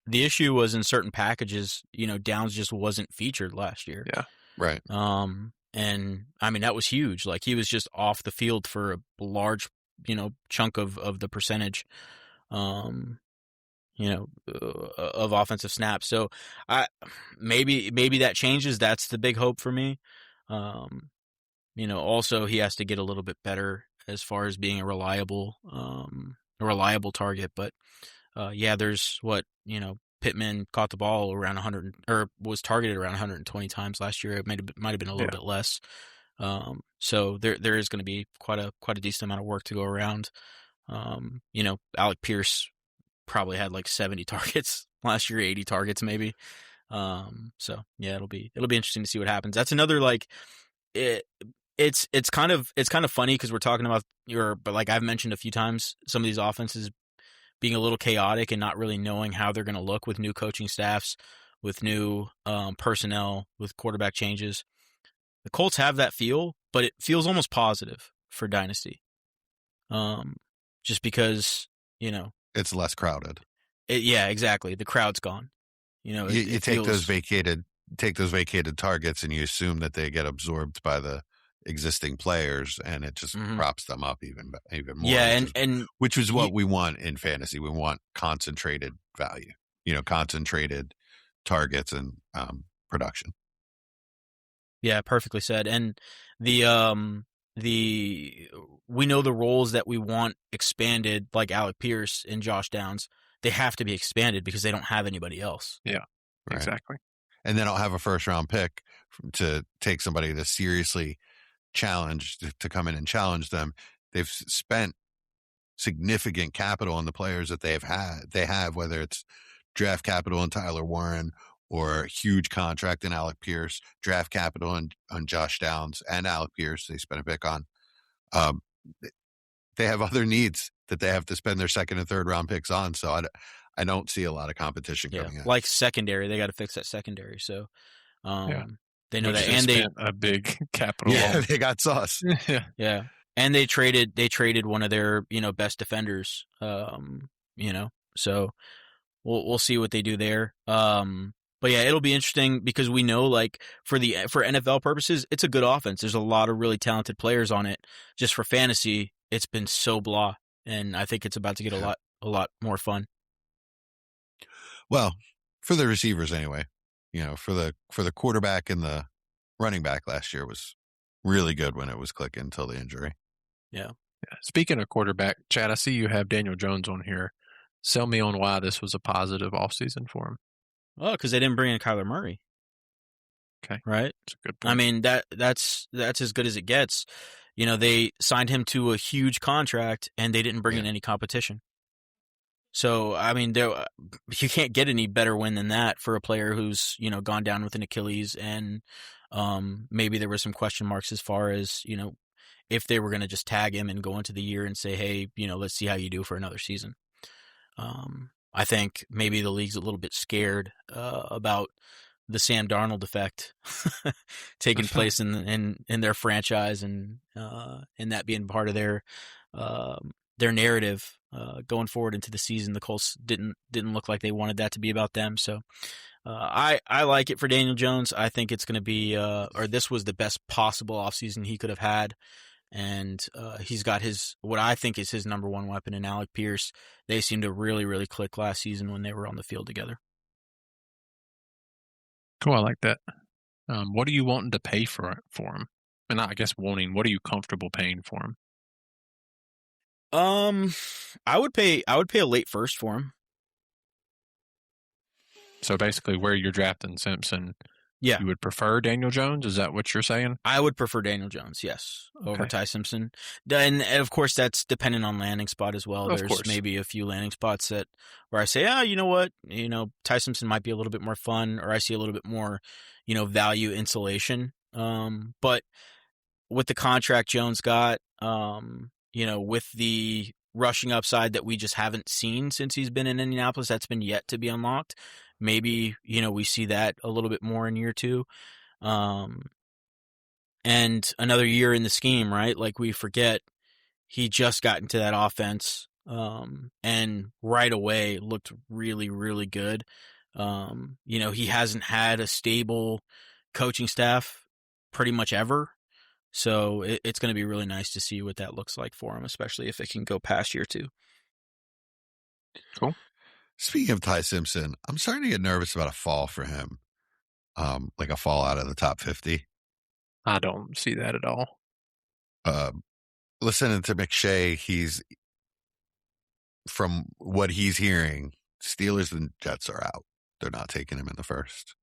issue was in certain packages, Downs just wasn't featured last year. Yeah, right. And I mean that was huge. Like he was just off the field for a large, chunk of the percentage, of offensive snaps. So maybe that changes. That's the big hope for me. Also he has to get a little bit better as far as being a reliable target. But there's Pittman caught the ball around 100 or was targeted around 120 times last year. It might have been a little bit less. So there is going to be quite a decent amount of work to go around. Alec Pierce probably had like 70 targets last year, 80 targets maybe. So yeah, it'll be interesting to see what happens. That's another it's kind of funny because we're talking about but like I've mentioned a few times, some of these offenses being a little chaotic and not really knowing how they're going to look with new coaching staffs, with new personnel, with quarterback changes. The Colts have that feel, but it feels almost positive for Dynasty. Just because, it's less crowded. Yeah, exactly. The crowd's gone. You take those vacated targets and you assume that they get absorbed by the existing players, and it just props them up even more. Yeah, which is what we want in fantasy. We want concentrated value, concentrated targets and production. Yeah, perfectly said. And we know the roles that we want expanded, like Alec Pierce and Josh Downs. They have to be expanded because they don't have anybody else. Yeah, right. Exactly. And they don't have a first round pick to take somebody to seriously challenge, to come in and challenge them. They've spent significant capital on the players that they have, whether it's draft capital in Tyler Warren or huge contract in Alec Pierce, draft capital on Josh Downs and Alec Pierce. They spent a pick on. They have other needs that they have to spend their second and third round picks on. So I don't see a lot of competition coming out. Like secondary, they got to fix that secondary. So, they know Which that, they and they spent a big capital. Yeah, they got sauce. yeah, and they traded one of their best defenders. So we'll see what they do there. But yeah, it'll be interesting because we know, like, for NFL purposes, it's a good offense. There's a lot of really talented players on it. Just for fantasy, it's been so blah, and I think it's about to get a lot more fun. Well, for the receivers anyway, for the quarterback and the running back last year was really good when it was clicking until the injury. Yeah. Speaking of quarterback, Chad, I see you have Daniel Jones on here. Sell me on why this was a positive offseason for him. Oh, because they didn't bring in Kyler Murray. Okay. Right? That's a good point. I mean, that's as good as it gets. They signed him to a huge contract, and they didn't bring in any competition. So, I mean, you can't get any better win than that for a player who's, gone down with an Achilles, and maybe there were some question marks as far as, if they were going to just tag him and go into the year and say, hey, let's see how you do for another season. I think maybe the league's a little bit scared about the Sam Darnold effect taking place in their franchise, and that being part of their narrative going forward into the season. The Colts didn't look like they wanted that to be about them. So I like it for Daniel Jones. I think it's going to be this was the best possible offseason he could have had. And he's got what I think is his number one weapon in Alec Pierce. They seemed to really, really click last season when they were on the field together. Cool, I like that. What are you wanting to pay for him? And I guess what are you comfortable paying for him? I would pay a late first for him. So basically, where you're drafting Simpson, you would prefer Daniel Jones? Is that what you're saying? I would prefer Daniel Jones, yes, over Ty Simpson. And of course, that's dependent on landing spot as well. There's maybe a few landing spots where I say, you know what, Ty Simpson might be a little bit more fun, or I see a little bit more, value insulation. But with the contract Jones got, with the rushing upside that we just haven't seen since he's been in Indianapolis, that's been yet to be unlocked. Maybe, we see that a little bit more in year two. And another year in the scheme, right? Like, we forget he just got into that offense and right away looked really, really good. He hasn't had a stable coaching staff pretty much ever. So it's going to be really nice to see what that looks like for him, especially if it can go past year two. Cool. Speaking of Ty Simpson, I'm starting to get nervous about a fall for him, like a fall out of the top 50. I don't see that at all. Listening to McShay, from what he's hearing, Steelers and Jets are out. They're not taking him in the first.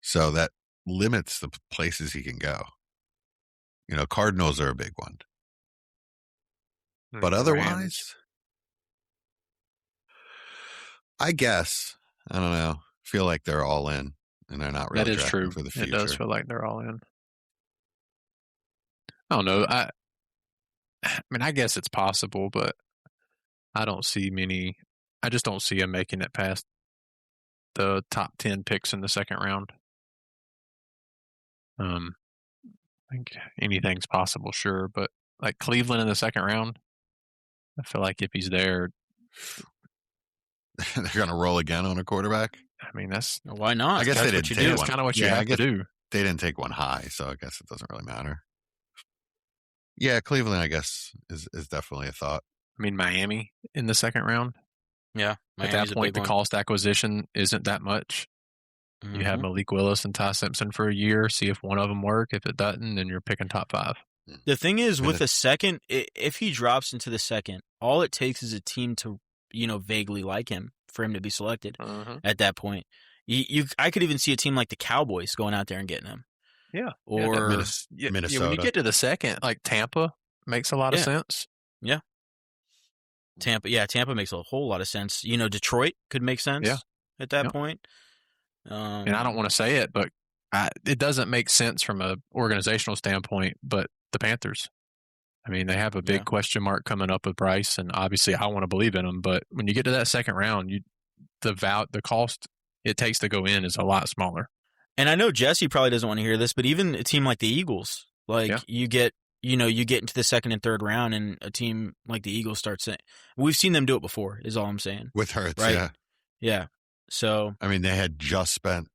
So that limits the places he can go. Cardinals are a big one. But otherwise, I guess, I don't know, feel like they're all in, and they're not really true for the future. It does feel like they're all in. I don't know. I mean, I guess it's possible, but I don't see many. I just don't see him making it past the top 10 picks in the second round. I think anything's possible, sure, but like Cleveland in the second round, I feel like if he's there, they're going to roll again on a quarterback. I mean, why not? I guess they didn't take one. That's kind of what you have to do. They didn't take one high, so I guess it doesn't really matter. Yeah, Cleveland, I guess, is definitely a thought. I mean, Miami in the second round. Yeah, Miami's at that point, the cost acquisition isn't that much. You have Malik Willis and Ty Simpson for a year. See if one of them work. If it doesn't, then you're picking top 5. The thing is, with the second, if he drops into the second, all it takes is a team to, vaguely like him for him to be selected at that point. I could even see a team like the Cowboys going out there and getting him. Yeah. Or Minnesota. Yeah, when you get to the second, like Tampa makes a lot of sense. Yeah. Tampa makes a whole lot of sense. Detroit could make sense at that point. And I don't want to say it, but it doesn't make sense from an organizational standpoint, but the Panthers. I mean, they have a big question mark coming up with Bryce, and obviously I want to believe in him. But when you get to that second round, the cost it takes to go in is a lot smaller. And I know Jesse probably doesn't want to hear this, but even a team like the Eagles, you get into the second and third round, and a team like the Eagles starts saying, we've seen them do it before, is all I'm saying. With Hurts, right? Yeah. So I mean, they had just spent,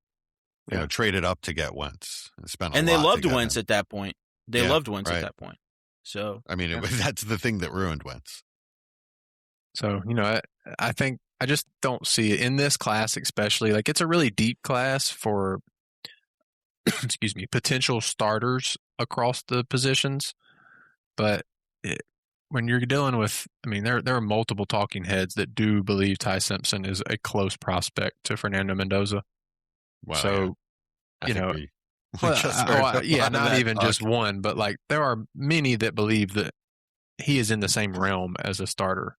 traded up to get Wentz and they loved Wentz at that point. They loved Wentz at that point. So I mean, that's the thing that ruined Wentz. So I think I just don't see it in this class, especially like it's a really deep class for excuse me, potential starters across the positions. But when you're dealing with, I mean, there are multiple talking heads that do believe Ty Simpson is a close prospect to Fernando Mendoza. Wow, so, not even just one, but like there are many that believe that he is in the same realm as a starter.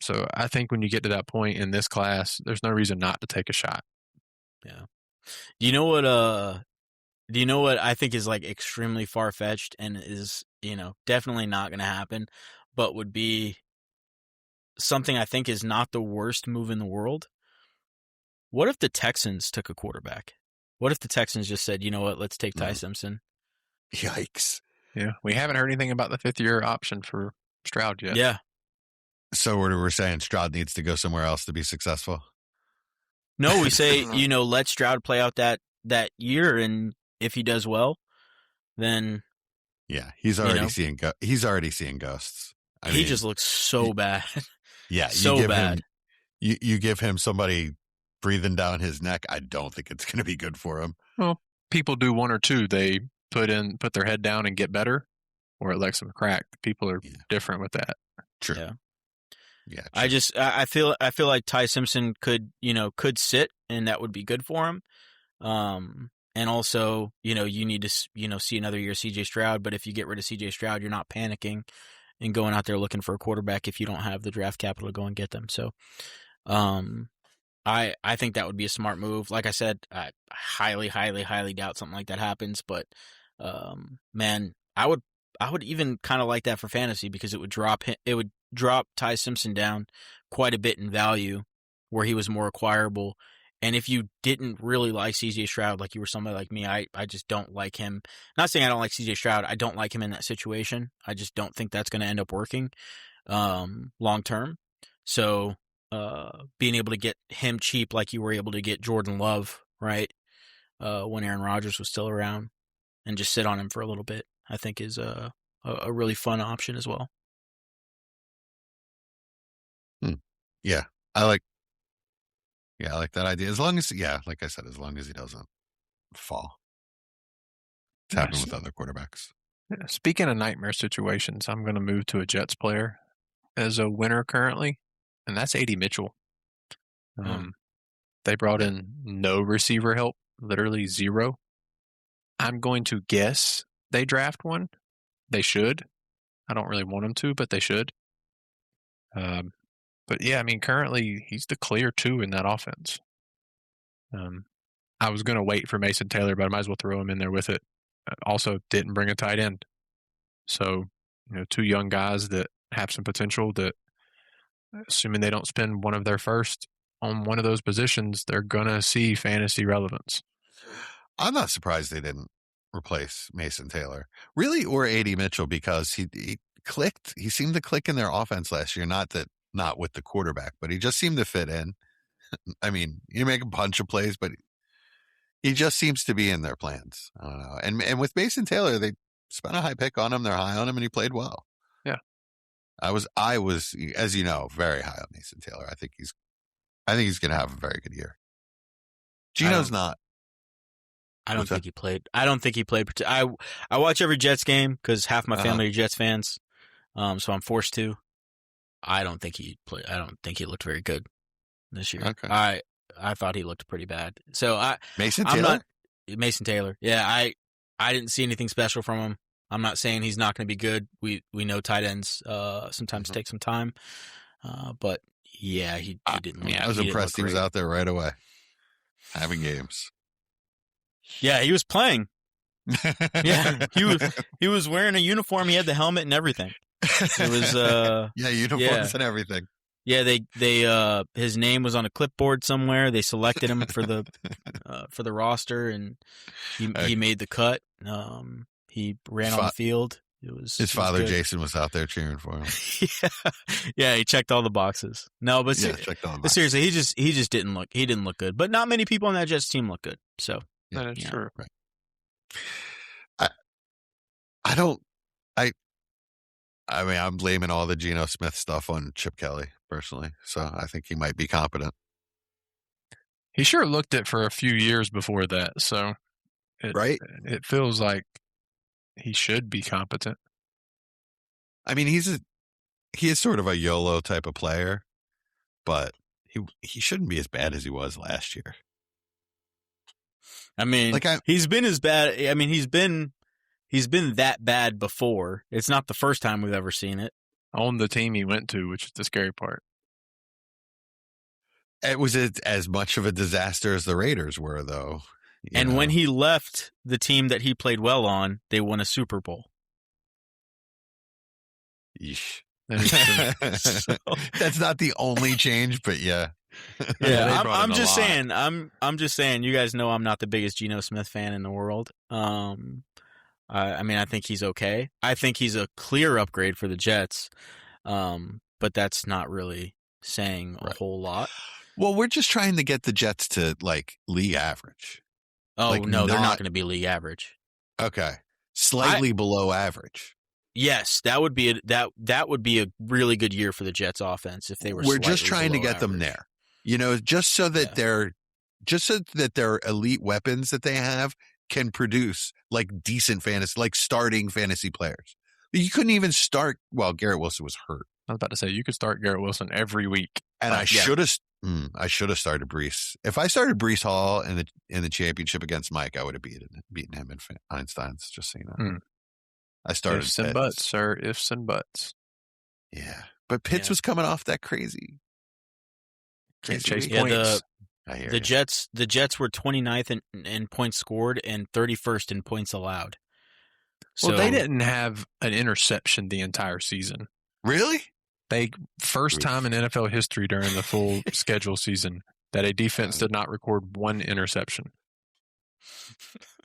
So I think when you get to that point in this class, there's no reason not to take a shot. Yeah. Do you know what I think is like extremely far-fetched and is, definitely not going to happen, but would be something I think is not the worst move in the world? What if the Texans took a quarterback? What if the Texans just said, you know what, let's take Ty Simpson? Yikes. Yeah, we haven't heard anything about the fifth-year option for Stroud yet. Yeah. So we're saying Stroud needs to go somewhere else to be successful? No, we say, let Stroud play out that year, and if he does well, then he's already seeing ghosts. I mean, just looks so bad. Yeah, so bad. You give him somebody breathing down his neck, I don't think it's going to be good for him. Well, people do one or two. They put their head down and get better, or it lets them crack. People are different with that. True. Yeah. Yeah. True. I feel like Ty Simpson could sit, and that would be good for him. And also, you need to, see another year CJ Stroud, but if you get rid of CJ Stroud, you're not panicking and going out there looking for a quarterback if you don't have the draft capital to go and get them. So, I think that would be a smart move. Like I said, I highly, highly, highly doubt something like that happens, but, man, I would even kind of like that for fantasy because it would drop Ty Simpson down quite a bit in value where he was more acquirable. And if you didn't really like CJ Stroud, like you were somebody like me, I just don't like him. Not saying I don't like CJ Stroud. I don't like him in that situation. I just don't think that's going to end up working long term. So being able to get him cheap like you were able to get Jordan Love, right, when Aaron Rodgers was still around, and just sit on him for a little bit, I think is a really fun option as well. Yeah, I like that idea. As long as, like I said, as long as he doesn't fall. It's happened with other quarterbacks. Speaking of nightmare situations, I'm going to move to a Jets player as a winner currently, and that's A.D. Mitchell. They brought in no receiver help, literally zero. I'm going to guess they draft one. They should. I don't really want them to, but they should. But yeah, I mean, currently he's the clear 2 in that offense. I was going to wait for Mason Taylor, but I might as well throw him in there with it. Also, didn't bring a tight end. So, 2 young guys that have some potential that, assuming they don't spend one of their first on one of those positions, they're going to see fantasy relevance. I'm not surprised they didn't replace Mason Taylor, really, or A.D. Mitchell, because he clicked. He seemed to click in their offense last year. Not with the quarterback, but he just seemed to fit in. I mean, you make a bunch of plays, but he just seems to be in their plans. I don't know. And with Mason Taylor, they spent a high pick on him. They're high on him, and he played well. Yeah. I was, as you know, very high on Mason Taylor. I think he's going to have a very good year. Gino's not. I don't think he played. I don't think he played. I watch every Jets game because half my family are Jets fans, so I'm forced to. I don't think he played. I don't think he looked very good this year. Okay. I thought he looked pretty bad. So Mason Taylor. Yeah, I didn't see anything special from him. I'm not saying he's not going to be good. We know tight ends sometimes take some time, but yeah, he didn't. I was impressed. He was out there right away, having games. Yeah, he was playing. Yeah, he was wearing a uniform. He had the helmet and everything. It was uniforms and everything. Yeah, they his name was on a clipboard somewhere. They selected him for the roster, and he made the cut. He ran on the field. His father Jason was out there cheering for him. yeah, he checked all the boxes. No, but seriously, he just didn't look good. But not many people on that Jets team look good. So that is true. Right. I mean, I'm blaming all the Geno Smith stuff on Chip Kelly personally. So I think he might be competent. He sure looked it for a few years before that. So it feels like he should be competent. I mean, he is sort of a YOLO type of player, but he shouldn't be as bad as he was last year. I mean, he's been as bad. I mean, he's been that bad before. It's not the first time we've ever seen it. On the team he went to, which is the scary part. It was as much of a disaster as the Raiders were, though. And when he left the team that he played well on, they won a Super Bowl. Yeesh. That's not the only change, but yeah. Yeah, I'm just saying. I'm just saying. You guys know I'm not the biggest Geno Smith fan in the world. I mean, I think he's okay. I think he's a clear upgrade for the Jets, but that's not really saying a whole lot. Well, we're just trying to get the Jets to like league average. Oh, no, they're not going to be league average. Okay. Slightly below average. Yes, that would be a really good year for the Jets offense if they were. We're just trying to get them there. You know, just so that their elite weapons that they have can produce like decent fantasy, like starting fantasy players. You couldn't even start. Well, Garrett Wilson was hurt. I was about to say you could start Garrett Wilson every week, and I should have started Breece. If I started Breece Hall in the championship against Mike, I would have beaten him in Einstein's. Just so you know, I started ifs and buts, sir. Ifs and buts. Yeah, but Pitts was coming off that crazy. Chase points. The Jets were 29th in points scored and 31st in points allowed. So they didn't have an interception the entire season. Really? First time in NFL history during the full schedule season that a defense did not record one interception.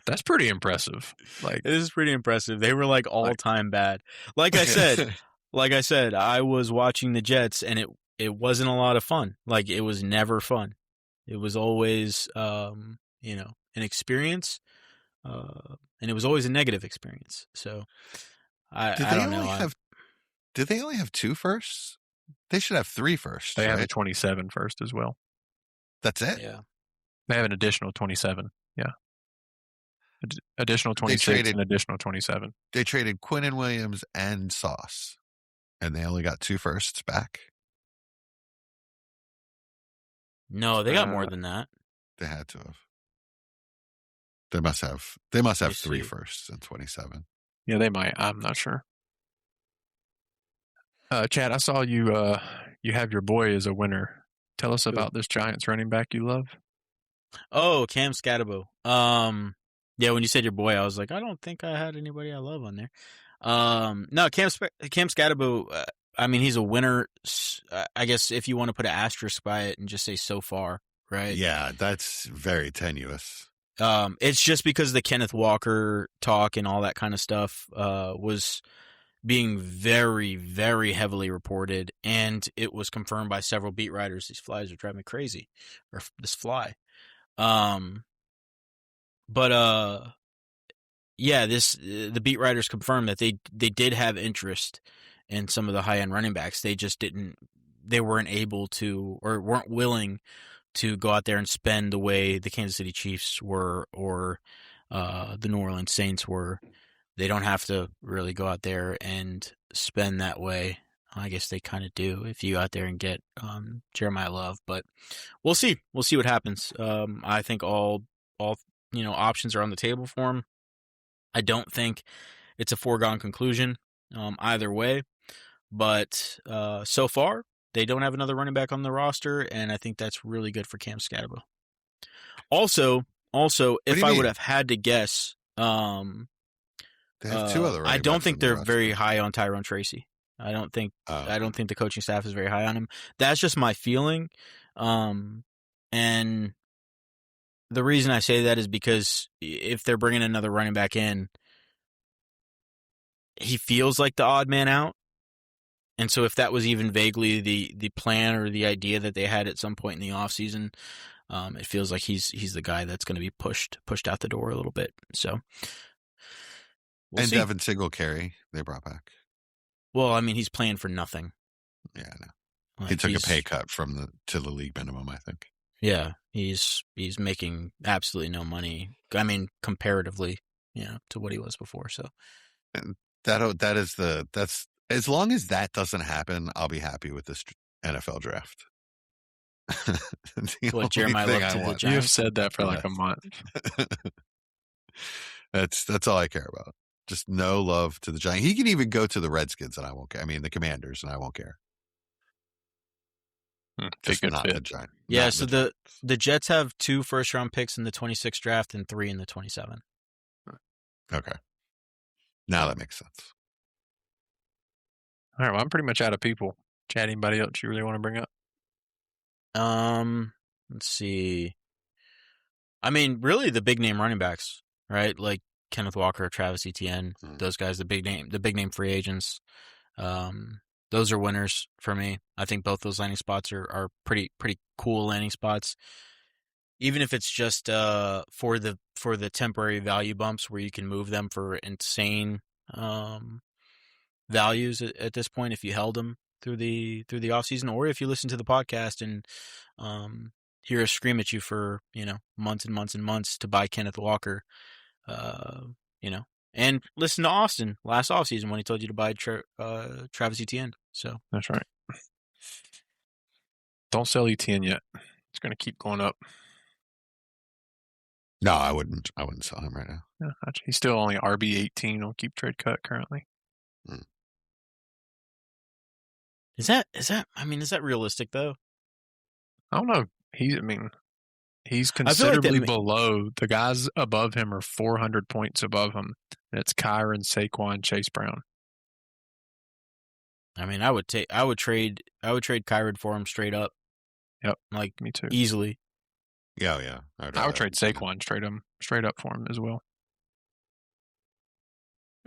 That's pretty impressive. Like, it is pretty impressive. They were like all-time bad. Like I said, I was watching the Jets and it wasn't a lot of fun. Like, it was never fun. It was always, an experience, and it was always a negative experience. So, I don't know. Did they only have 2 firsts? They should have 3 firsts. They have a 27 first as well. That's it? Yeah. They have an additional 27. Yeah. Additional 26 and additional 27. They traded Quinnen Williams and Sauce, and they only got 2 firsts back. No, they got more than that. They had to have. They must have 3 firsts and 27. Yeah, they might. I'm not sure. Chad, I saw you have your boy as a winner. Tell us about this Giants running back you love. Oh, Cam Scatterbo. Yeah, when you said your boy, I was like, I don't think I had anybody I love on there. No, Cam Scatterbo, I mean, he's a winner. I guess if you want to put an asterisk by it and just say so far, right? Yeah, that's very tenuous. It's just because the Kenneth Walker talk and all that kind of stuff was being very, very heavily reported, and it was confirmed by several beat writers. These flies are driving me crazy, or this fly. The beat writers confirmed that they did have interest in some of the high end running backs. They just weren't able to, or weren't willing to go out there and spend the way the Kansas City Chiefs were, or the New Orleans Saints were. They don't have to really go out there and spend that way. I guess they kind of do if you go out there and get Jeremiah Love, but we'll see. We'll see what happens. I think all options are on the table for him. I don't think it's a foregone conclusion either way, but so far they don't have another running back on the roster, and I think that's really good for Cam Scatterbo. Also, if I would have had to guess, They have two other running I don't backs think on the they're roster. very high on Tyrone Tracy. I don't think the coaching staff is very high on him. That's just my feeling. And the reason I say that is because if they're bringing another running back in, he feels like the odd man out. And so if that was even vaguely the plan or the idea that they had at some point in the offseason, it feels like he's the guy that's going to be pushed out the door a little bit. So we'll see. Devin Singletary, they brought back. Well, I mean, he's playing for nothing. Yeah, I know. He took a pay cut to the league minimum, I think. Yeah, he's making absolutely no money. I mean, comparatively, to what he was before. So and that's as long as that doesn't happen, I'll be happy with this NFL draft. What, Jeremiah Love to the Giants? You've said that for like a month. That's all I care about. Just no love to the Giants. He can even go to the Redskins, and I won't care. I mean, the Commanders, and I won't care. Just not the Giants. Yeah, so the Jets have 2 first-round picks in the 26th draft and 3 in the 27th. Okay. Now that makes sense. All right, well, I'm pretty much out of people. Chad, anybody else you really want to bring up? Let's see. I mean, really the big name running backs, right? Like Kenneth Walker, Travis Etienne, those guys, the big name free agents. Those are winners for me. I think both those landing spots are pretty cool landing spots. Even if it's just for the temporary value bumps where you can move them for insane values at this point if you held them through the offseason, or if you listen to the podcast and hear us scream at you for months and months and months to buy Kenneth Walker, and listen to Austin last offseason when he told you to buy Travis Etienne. So that's right. Don't sell Etienne yet. It's going to keep going up. No, I wouldn't sell him right now. Yeah, he's still only RB 18 on keep trade cut currently. Is that realistic though? I don't know. He's considerably below. The guys above him are 400 points above him. And it's Kyron, Saquon, Chase Brown. I mean, I would trade Kyron for him straight up. Yep, like me too. Easily. Yeah. I would trade Saquon straight up for him as well.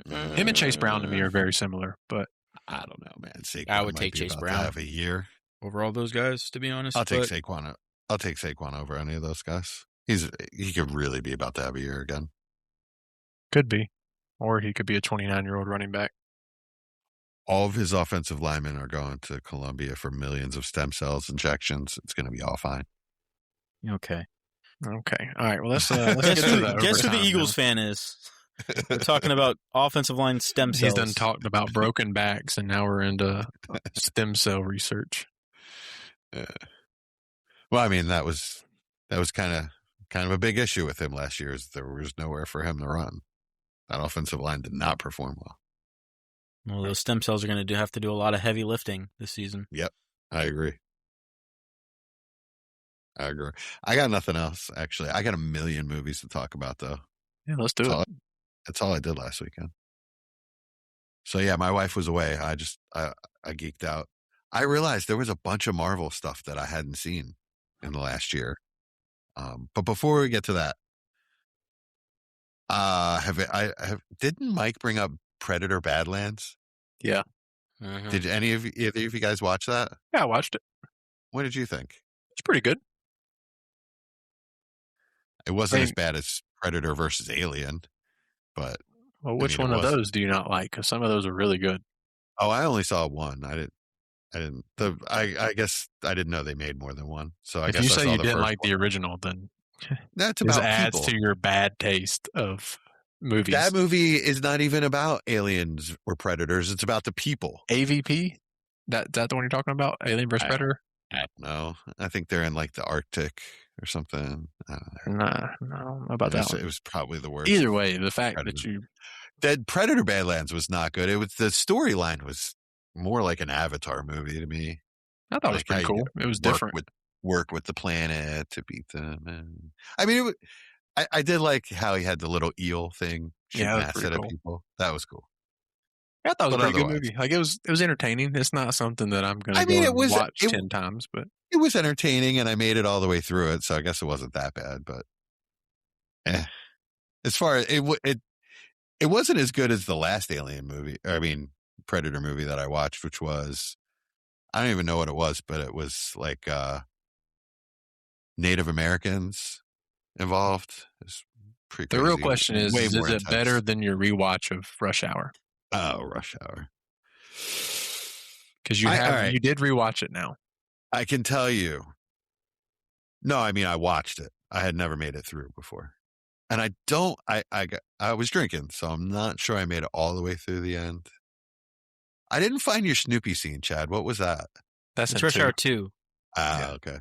Him and Chase Brown to me are very similar, but I don't know, man. Saquon I would take Chase Brown have a year over all those guys, to be honest. I'll take Saquon. I'll take Saquon over any of those guys. He could really be about to have a year again. Could be, or he could be a 29-year-old running back. All of his offensive linemen are going to Columbia for millions of stem cells injections. It's going to be all fine. Okay. All right. Well, let's get to that. Guess who the Eagles fan is? We're talking about offensive line stem cells. He's done talked about broken backs, and now we're into stem cell research. Well, I mean, that was kind of a big issue with him last year. Is there was nowhere for him to run. That offensive line did not perform well. Well, those stem cells are going to have to do a lot of heavy lifting this season. Yep, I agree. I got nothing else, actually. I got a million movies to talk about, though. Yeah, let's do it. That's all I did last weekend. So, yeah, my wife was away. I geeked out. I realized there was a bunch of Marvel stuff that I hadn't seen in the last year. But before we get to that, didn't Mike bring up Predator Badlands? Yeah. Mm-hmm. Did either of you guys watch that? Yeah, I watched it. What did you think? It's pretty good. It wasn't as bad as Predator versus Alien, but which one of those do you not like? Because some of those are really good. Oh, I only saw one. I guess I didn't know they made more than one. So I guess if you say you didn't like the original, then that's about adds to your bad taste of movies. That movie is not even about aliens or predators. It's about the people. AVP? That's the one you're talking about? Alien vs. Predator? I don't know. I think they're in like the Arctic or something. I don't know. I don't know about that one. It was probably the worst. Either way, the fact that Predator Badlands was not good. It was the storyline was more like an Avatar movie to me. I thought it was pretty cool. It was different. Work with the planet to beat them. I mean, I did like how he had the little eel thing shooting Yeah, that's acid pretty at cool. people. That was cool. I thought it was a But pretty good otherwise- movie. Like it was entertaining. It's not something that I'm going to I mean, go it and was- watch it- 10 times, but It was entertaining, and I made it all the way through it, so I guess it wasn't that bad. But as far as it wasn't as good as the last Alien movie. I mean, Predator movie that I watched, which was, I don't even know what it was, but it was like Native Americans involved. It's pretty the crazy. real question is Way it more intense. better than your rewatch of Rush Hour? Oh, Rush Hour. Because all right. you did rewatch it now. I can tell you. No, I mean, I watched it. I had never made it through before. And I was drinking, so I'm not sure I made it all the way through the end. I didn't find your Snoopy scene, Chad. What was that? That's It's in Rush 2. Hour 2. Okay.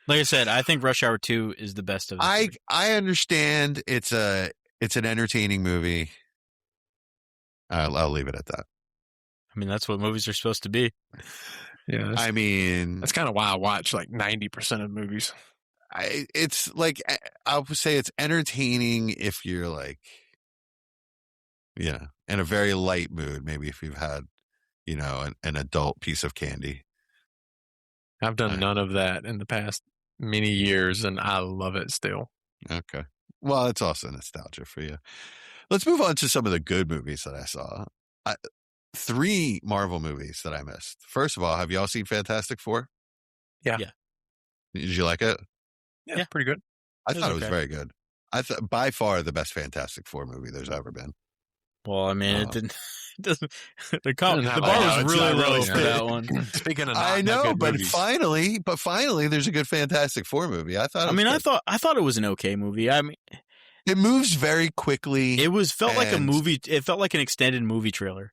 Like I said, I think Rush Hour 2 is the best of the three. I understand it's an entertaining movie. I'll leave it at that. I mean, that's what movies are supposed to be. Yeah, I mean, that's kind of why I watch like 90% of movies. it's like, I would say it's entertaining if you're like, in a very light mood. Maybe if you've had, an adult piece of candy. I've done none of that in the past many years, and I love it still. Okay. Well, it's also nostalgia for you. Let's move on to some of the good movies that I saw. 3 Marvel movies that I missed. First of all, have you all seen Fantastic Four? Yeah. Did you like it? Yeah, pretty good. I thought it was very good. I thought by far the best Fantastic Four movie there's ever been. Well, I mean, it didn't. It doesn't. The bar it's was really not low really for good. that one. Speaking of, I know, good but movies, finally, there's a good Fantastic Four movie. I thought. I thought it was an okay movie. I mean, it moves very quickly. It felt like a movie. It felt like an extended movie trailer.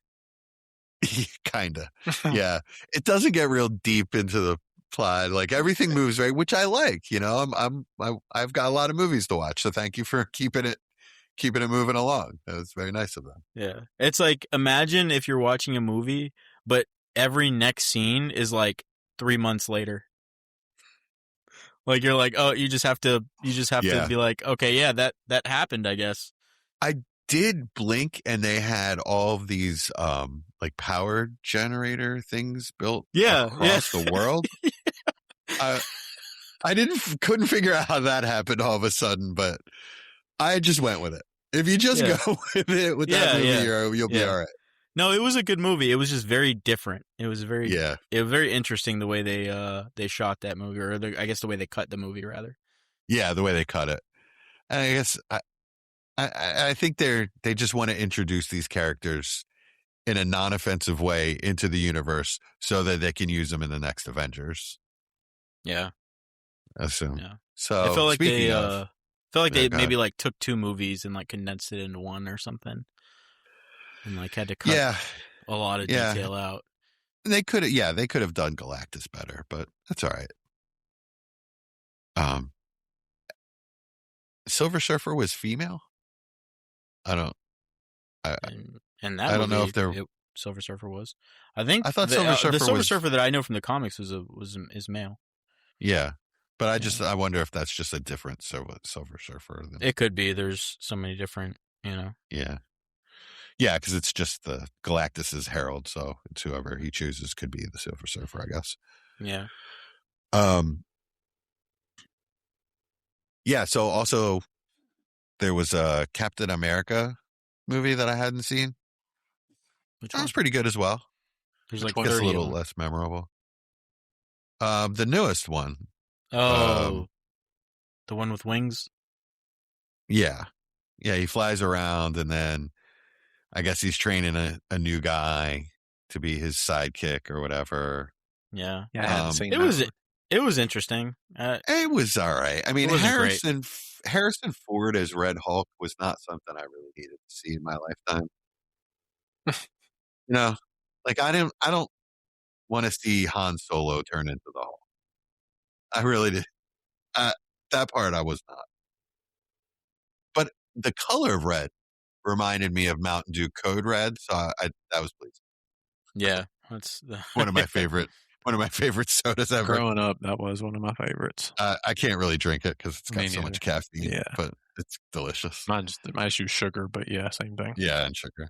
Kinda, yeah. It doesn't get real deep into the plot. Like everything moves very, which I like. I've got a lot of movies to watch, so thank you for keeping it moving along. That was very nice of them. Yeah, it's like imagine if you're watching a movie, but every next scene is like 3 months later. Like you're like, oh, you just have to be like, okay, yeah, that happened, I guess. I did blink, and they had all of these like power generator things built across the world. I couldn't figure out how that happened all of a sudden, but I just went with it. If you just go with it with that movie, you'll be all right. No, it was a good movie. It was just very different. It was very interesting the way they shot that movie, or I guess the way they cut the movie rather. Yeah, the way they cut it. And I guess I think they just want to introduce these characters in a non-offensive way into the universe so that they can use them in the next Avengers. Yeah. I assume. Yeah. So I felt like they go maybe ahead. like took 2 movies and like condensed it into one or something. And like had to cut a lot of detail out. They could have done Galactus better, but that's all right. Silver Surfer was female? I don't know if they're Silver Surfer was. I think I thought the Silver Surfer that I know from the comics is male. Yeah. But I wonder if that's just a different Silver Surfer. It could be. There's so many different, Yeah. Yeah, because it's just the Galactus's herald, so it's whoever he chooses could be the Silver Surfer, I guess. Yeah. Yeah, so also there was a Captain America movie that I hadn't seen. That was pretty good as well. There's like a little less memorable. The newest one. Oh, the one with wings? Yeah. Yeah, he flies around, and then I guess he's training a new guy to be his sidekick or whatever. Yeah. I haven't seen it was interesting. It was all right. I mean, Harrison Ford as Red Hulk was not something I really needed to see in my lifetime. Like I don't want to see Han Solo turn into the Hulk. I really did. That part I was not. But the color of red reminded me of Mountain Dew Code Red, so that was pleasing. Yeah, that's One of my favorite one of my favorite sodas ever. Growing up, that was one of my favorites. I can't really drink it because it's got so much caffeine. Yeah, but it's delicious. My issue is sugar, but yeah, same thing. Yeah, and sugar.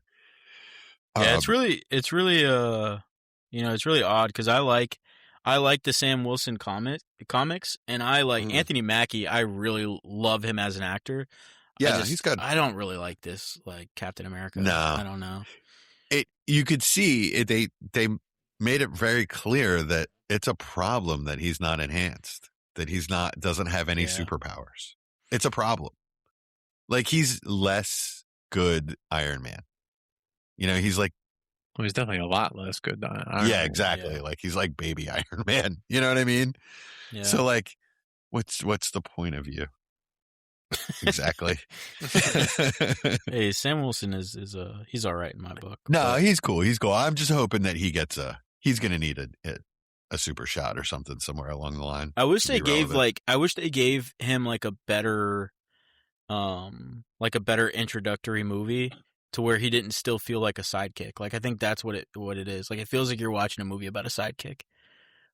Yeah, it's really it's really odd because I like the Sam Wilson comics, and I like Anthony Mackie. I really love him as an actor. Yeah, he's good. I don't really like this, like Captain America. No, I don't know. You could see it. They made it very clear that it's a problem that he's not enhanced, that doesn't have any superpowers. It's a problem. Like, he's less good Iron Man. He's like, well, he's definitely a lot less good than Iron Man. Yeah, exactly. Yeah. Like, he's like baby Iron Man. You know what I mean? Yeah. So, like, what's the point of you? Exactly. Hey, Sam Wilson is he's all right in my book. No, he's cool. He's cool. I'm just hoping that he gets he's going to need a super shot or something somewhere along the line. I wish they gave him like a better introductory movie to where he didn't still feel like a sidekick. Like, I think that's what it is. Like, it feels like you're watching a movie about a sidekick.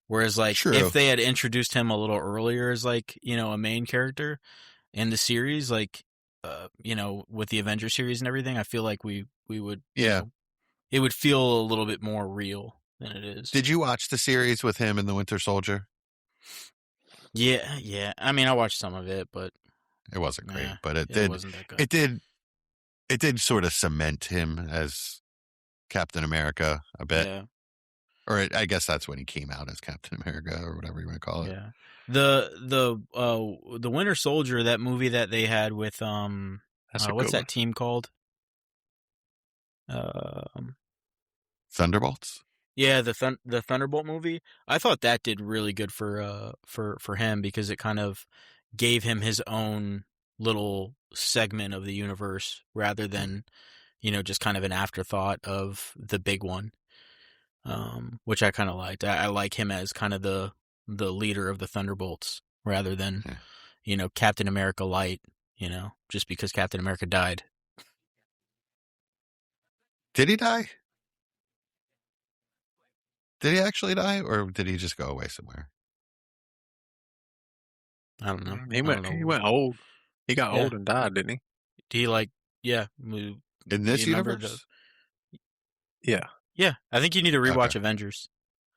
Whereas, like, if they had introduced him a little earlier as, like, a main character in the series, like, with the Avengers series and everything, I feel like we would, it would feel a little bit more real than it is. Did you watch the series with him and the Winter Soldier? Yeah. I mean, I watched some of it, but it wasn't great. But it wasn't that good. It did sort of cement him as Captain America a bit. Yeah. Or I guess that's when he came out as Captain America, or whatever you want to call it. Yeah. The Winter Soldier, that movie that they had with what's that team called? Thunderbolts. Yeah, the Thunderbolt movie. I thought that did really good for him because it kind of gave him his own little segment of the universe rather than just kind of an afterthought of the big one. Which I kind of liked. I like him as kind of the leader of the Thunderbolts rather than, Captain America light, just because Captain America died. Did he die? Did he actually die, or did he just go away somewhere? I don't know. He went old. He got old and died, didn't he? In this universe? Yeah. Yeah, I think you need to rewatch Avengers.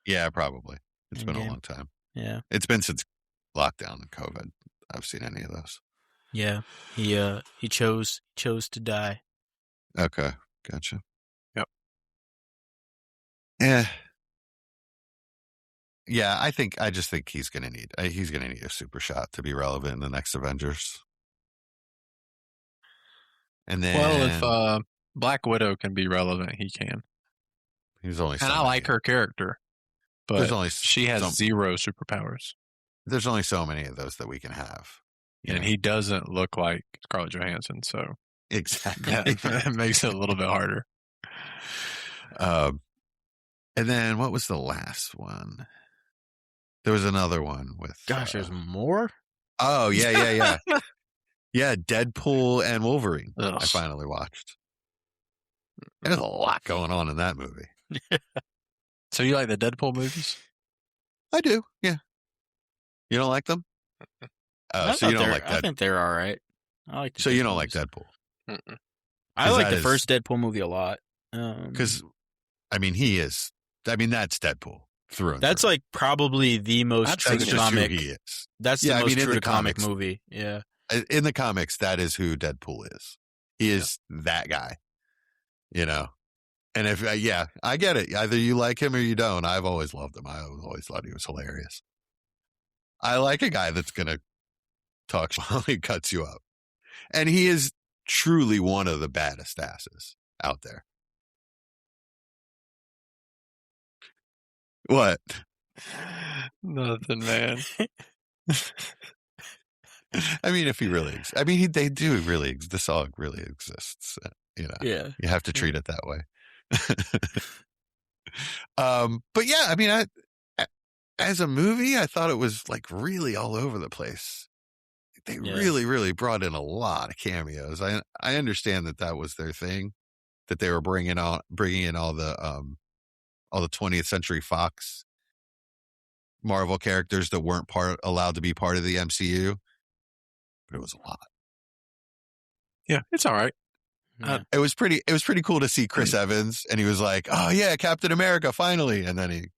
Yeah, probably. It's been a long time. Yeah. It's been since lockdown and COVID I've seen any of those. Yeah. He chose to die. Okay. Gotcha. Yep. Yeah, I just think he's going to need a super shot to be relevant in the next Avengers. And then, well, if Black Widow can be relevant, he can. I like her character, but she has zero superpowers. There's only so many of those that we can have. And he doesn't look like Scarlett Johansson, so exactly that makes it a little bit harder. And then what was the last one? There was another one with. Gosh, there's more? Oh, yeah. Yeah, Deadpool and Wolverine. Ugh. I finally watched. There's a lot going on in that movie. So you like the Deadpool movies? I do, yeah. You don't like them? So you don't like Deadpool? I think they're all right. I like. So you don't like Deadpool? Mm-mm. I like the first Deadpool movie a lot. Because, that's Deadpool through and that's through. Like probably the most true to comic. He is. That's the most true to comic movie. Yeah. In the comics, that is who Deadpool is. He is that guy. And if, I get it. Either you like him or you don't. I've always loved him. I always thought he was hilarious. I like a guy that's going to talk while he cuts you up. And he is truly one of the baddest asses out there. What? Nothing, man. I mean, if he really, they do really, the song really exists. Yeah. You have to treat it that way. But yeah, as a movie, I thought it was like really all over the place. They really, really brought in a lot of cameos. I understand that was their thing, that they were bringing in all the 20th Century Fox Marvel characters that weren't allowed to be part of the MCU, but it was a lot. Yeah, it's all right. It was pretty cool to see Chris Evans, and he was like, "Oh yeah, Captain America, finally!" And then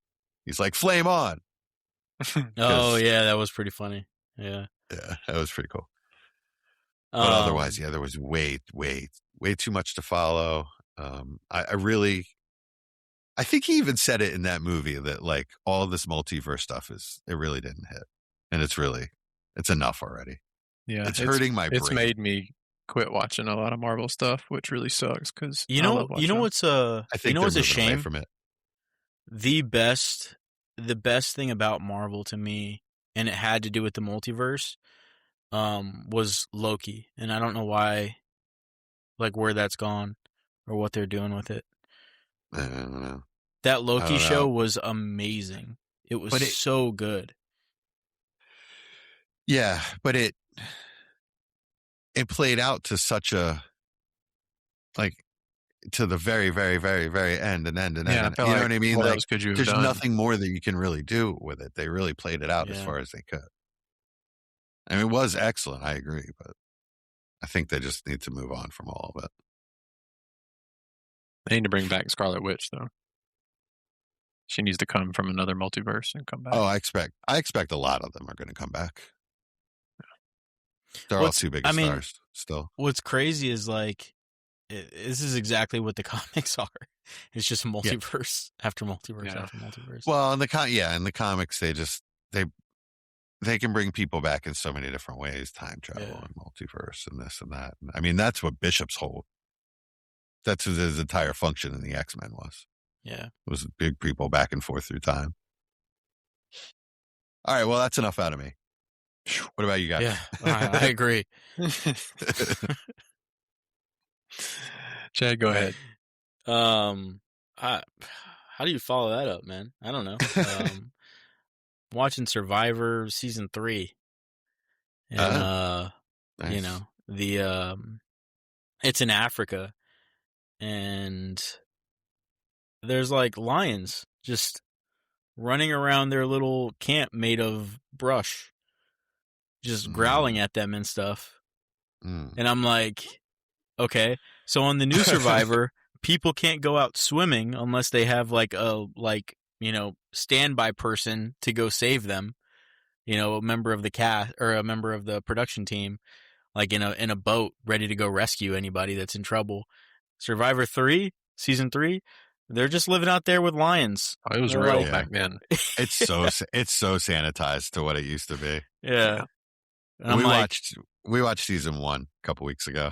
he's like, "Flame on!" Oh yeah, that was pretty funny. Yeah, that was pretty cool. But otherwise, yeah, there was way too much to follow. I think he even said it in that movie that like all this multiverse stuff it really didn't hit, and it's enough already. Yeah, it's hurting my brain. It's made me quit watching a lot of Marvel stuff, which really sucks because I think what's a shame from it. The best thing about Marvel to me, and it had to do with the multiverse, was Loki, and I don't know why, like where that's gone or what they're doing with it. I don't know. That Loki show was amazing. It was so good. Yeah, but it played out to such a to the very, very, very, very end and end. You know what I mean? What else could you have done? There's nothing more that you can really do with it. They really played it out as far as they could. I mean, it was excellent. I agree, but I think they just need to move on from all of it. They need to bring back Scarlet Witch, though. She needs to come from another multiverse and come back. Oh, I expect a lot of them are going to come back. They're all too big stars still. What's crazy is like, this is exactly what the comics are. It's just multiverse after multiverse after multiverse. Well, in the comics, they can bring people back in so many different ways, time travel and multiverse and this and that. I mean, that's what Bishop's that's what his entire function in the X-Men was. Yeah. It was big people back and forth through time. All right, well, that's enough out of me. What about you guys? Yeah, I agree. Chad, go ahead. How do you follow that up, man? I don't know. Watching Survivor season 3, and nice. you know it's in Africa, and there's like lions just running around their little camp made of brush, just growling at them and stuff. And I'm like, okay, so on the new Survivor, people can't go out swimming unless they have like a standby person to go save them, a member of the cast or a member of the production team, like in a boat ready to go rescue anybody that's in trouble. Survivor 3, season 3, they're just living out there with lions. Oh, it was real back then. It's so sanitized to what it used to be. Yeah. We watched season 1 a couple weeks ago.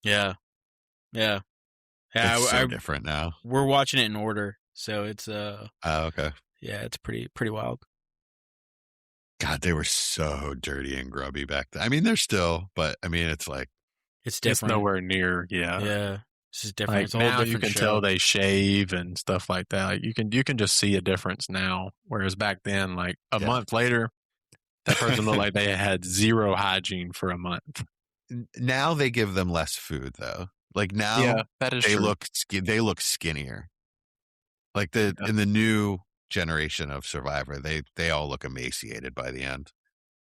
Yeah. It's so different now. We're watching it in order, so it's okay. Yeah, it's pretty wild. God, they were so dirty and grubby back then. I mean, they're still, but I mean, it's like it's different. It's nowhere near. Yeah. This is different. Like it's now you can tell they shave and stuff like that. Like you can just see a difference now, whereas back then, like a month later, that person looked like they had zero hygiene for a month. Now they give them less food, though. Like now, that is they true. they look skinnier. Like in the new generation of Survivor, they all look emaciated by the end.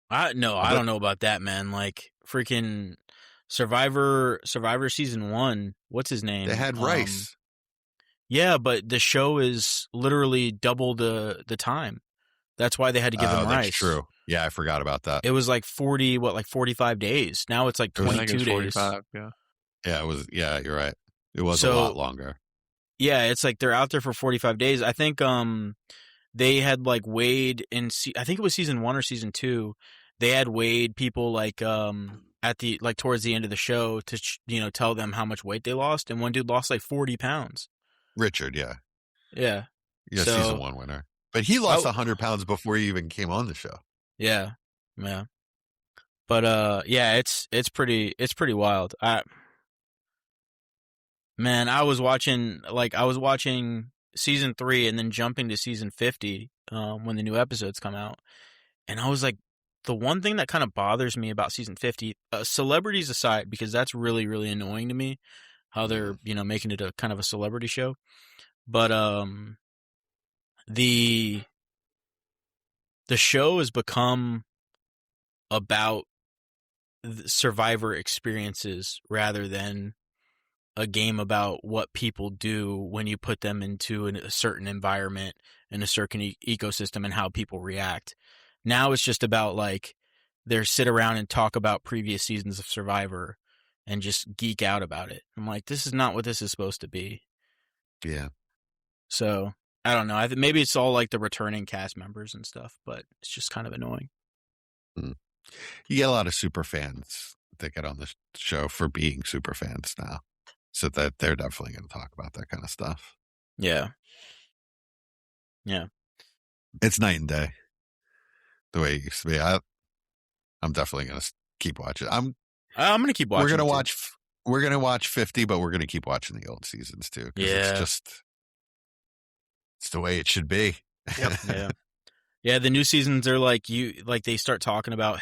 I don't know about that, man. Like freaking Survivor season 1. What's his name? They had rice. Yeah, but the show is literally double the time. That's why they had to give them rice. That's true. Yeah, I forgot about that. It was like 45 days. Now it's like 22 days. 45, yeah. Yeah, it was. Yeah, you're right. It was a lot longer. Yeah, it's like they're out there for 45 days. I think they had like weighed in. I think it was season 1 or season 2. They had weighed people like at the towards the end of the show to tell them how much weight they lost, and one dude lost like 40 pounds. Richard, yeah, season 1 winner, but he lost 100 pounds before he even came on the show. Yeah. But it's pretty wild. I was watching season 3 and then jumping to season 50 when the new episodes come out, and I was like, the one thing that kind of bothers me about season 50, celebrities aside, because that's really, really annoying to me, how they're making it a kind of a celebrity show, but the the show has become about Survivor experiences rather than a game about what people do when you put them into a certain environment and a certain ecosystem and how people react. Now it's just about like they sit around and talk about previous seasons of Survivor and just geek out about it. I'm like, this is not what this is supposed to be. Yeah. So I don't know. Maybe it's all like the returning cast members and stuff, but it's just kind of annoying. You get a lot of super fans that get on the show for being super fans now. So that they're definitely going to talk about that kind of stuff. Yeah. Yeah. It's night and day. The way it used to be. I'm definitely going to keep watching. I'm going to keep watching. We're going to watch 50, but we're going to keep watching the old seasons too. Yeah. It's the way it should be. Yep. Yeah. Yeah, the new seasons are like they start talking about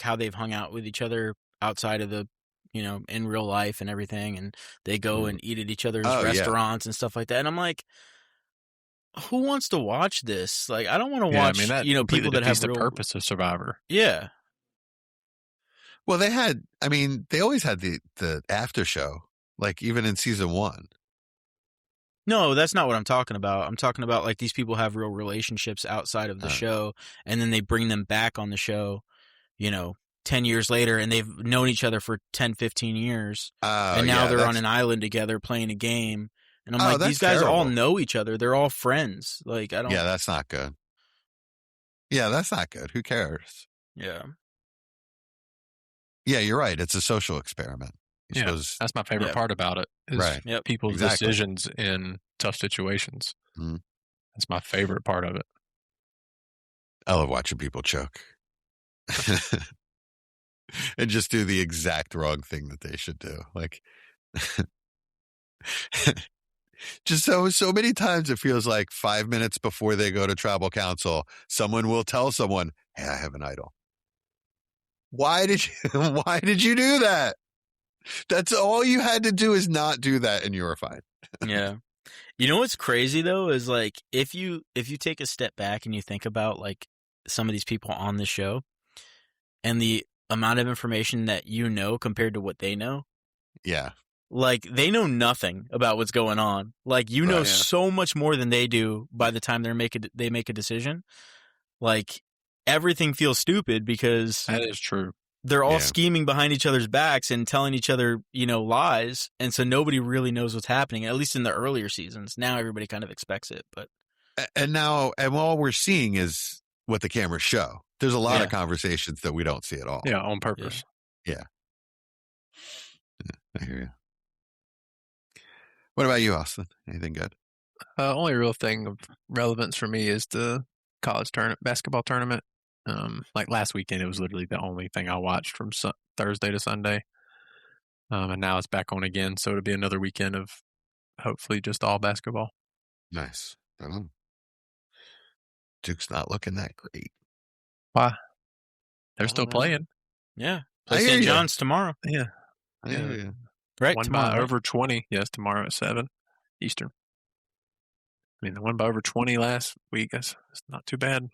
how they've hung out with each other outside of the, in real life and everything, and they go and eat at each other's restaurants and stuff like that. And I'm like, who wants to watch this? Like, I don't want to watch, people that have the purpose of Survivor. Yeah. Well, they always had the after show, like even in season 1. No, that's not what I'm talking about. I'm talking about like these people have real relationships outside of the show, and then they bring them back on the show, 10 years later, and they've known each other for 10, 15 years. And now they're on an island together playing a game. And I'm like, these guys all know each other. They're all friends. Like, I don't. Yeah, that's not good. Yeah, that's not good. Who cares? Yeah. Yeah, you're right. It's a social experiment. That's my favorite part about it. Is right. People's decisions in tough situations. Mm-hmm. That's my favorite part of it. I love watching people choke. And just do the exact wrong thing that they should do. Like, just so many times it feels like 5 minutes before they go to tribal council, someone will tell someone, "Hey, I have an idol." Why did you do that? That's all you had to do is not do that, and you were fine. Yeah. You know what's crazy though is like if you take a step back and you think about like some of these people on the show and the amount of information that compared to what they know. Yeah. Like they know nothing about what's going on. Like know so much more than they do by the time they make a decision. Like everything feels stupid because that is true. They're all scheming behind each other's backs and telling each other, lies. And so nobody really knows what's happening, at least in the earlier seasons. Now everybody kind of expects it. But and all we're seeing is what the cameras show. There's a lot of conversations that we don't see at all. Yeah, on purpose. Yeah. I hear you. What about you, Austin? Anything good? Only real thing of relevance for me is the college basketball tournament. Like last weekend, it was literally the only thing I watched from Thursday to Sunday. And now it's back on again. So it'll be another weekend of hopefully just all basketball. Nice. I don't know. Duke's not looking that great. Why? They're still playing. Yeah. Play St. John's tomorrow. Yeah. Yeah. Right. One by over 20. Yes, tomorrow at 7 Eastern. I mean, the one by over 20 last week, it's not too bad.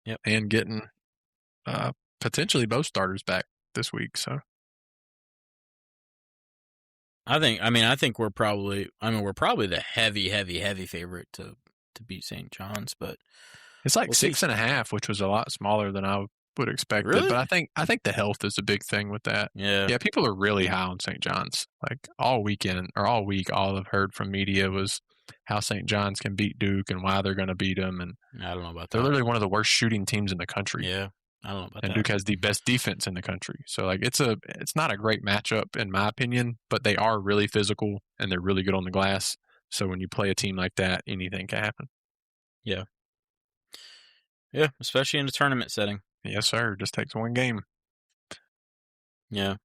Yep. And getting potentially both starters back this week. So I think we're probably the heavy favorite to beat St. John's, but it's like 6.5, which was a lot smaller than I would expect. Really? But I think the health is a big thing with that. Yeah. Yeah, people are really high on St. John's. Like all week, all I've heard from media was how St. John's can beat Duke and why they're going to beat them. And I don't know about that. They're literally one of the worst shooting teams in the country. Yeah, I don't know about that. And Duke has the best defense in the country. So like it's not a great matchup in my opinion, but they are really physical and they're really good on the glass. So when you play a team like that, anything can happen. Yeah. Yeah, especially in a tournament setting. Yes, sir. It just takes one game. Yeah.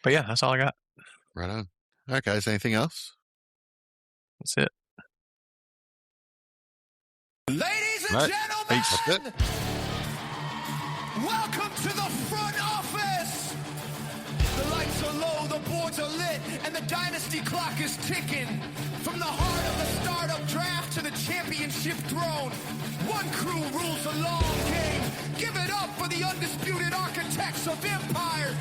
But yeah, that's all I got. Right on. All right, guys. Anything else? That's it. Ladies and gentlemen, welcome to the front office. The lights are low, the boards are lit, and the Dynasty clock is ticking. From the heart of the startup draft to the championship throne, one crew rules the long game. Give it up for the undisputed architects of empire.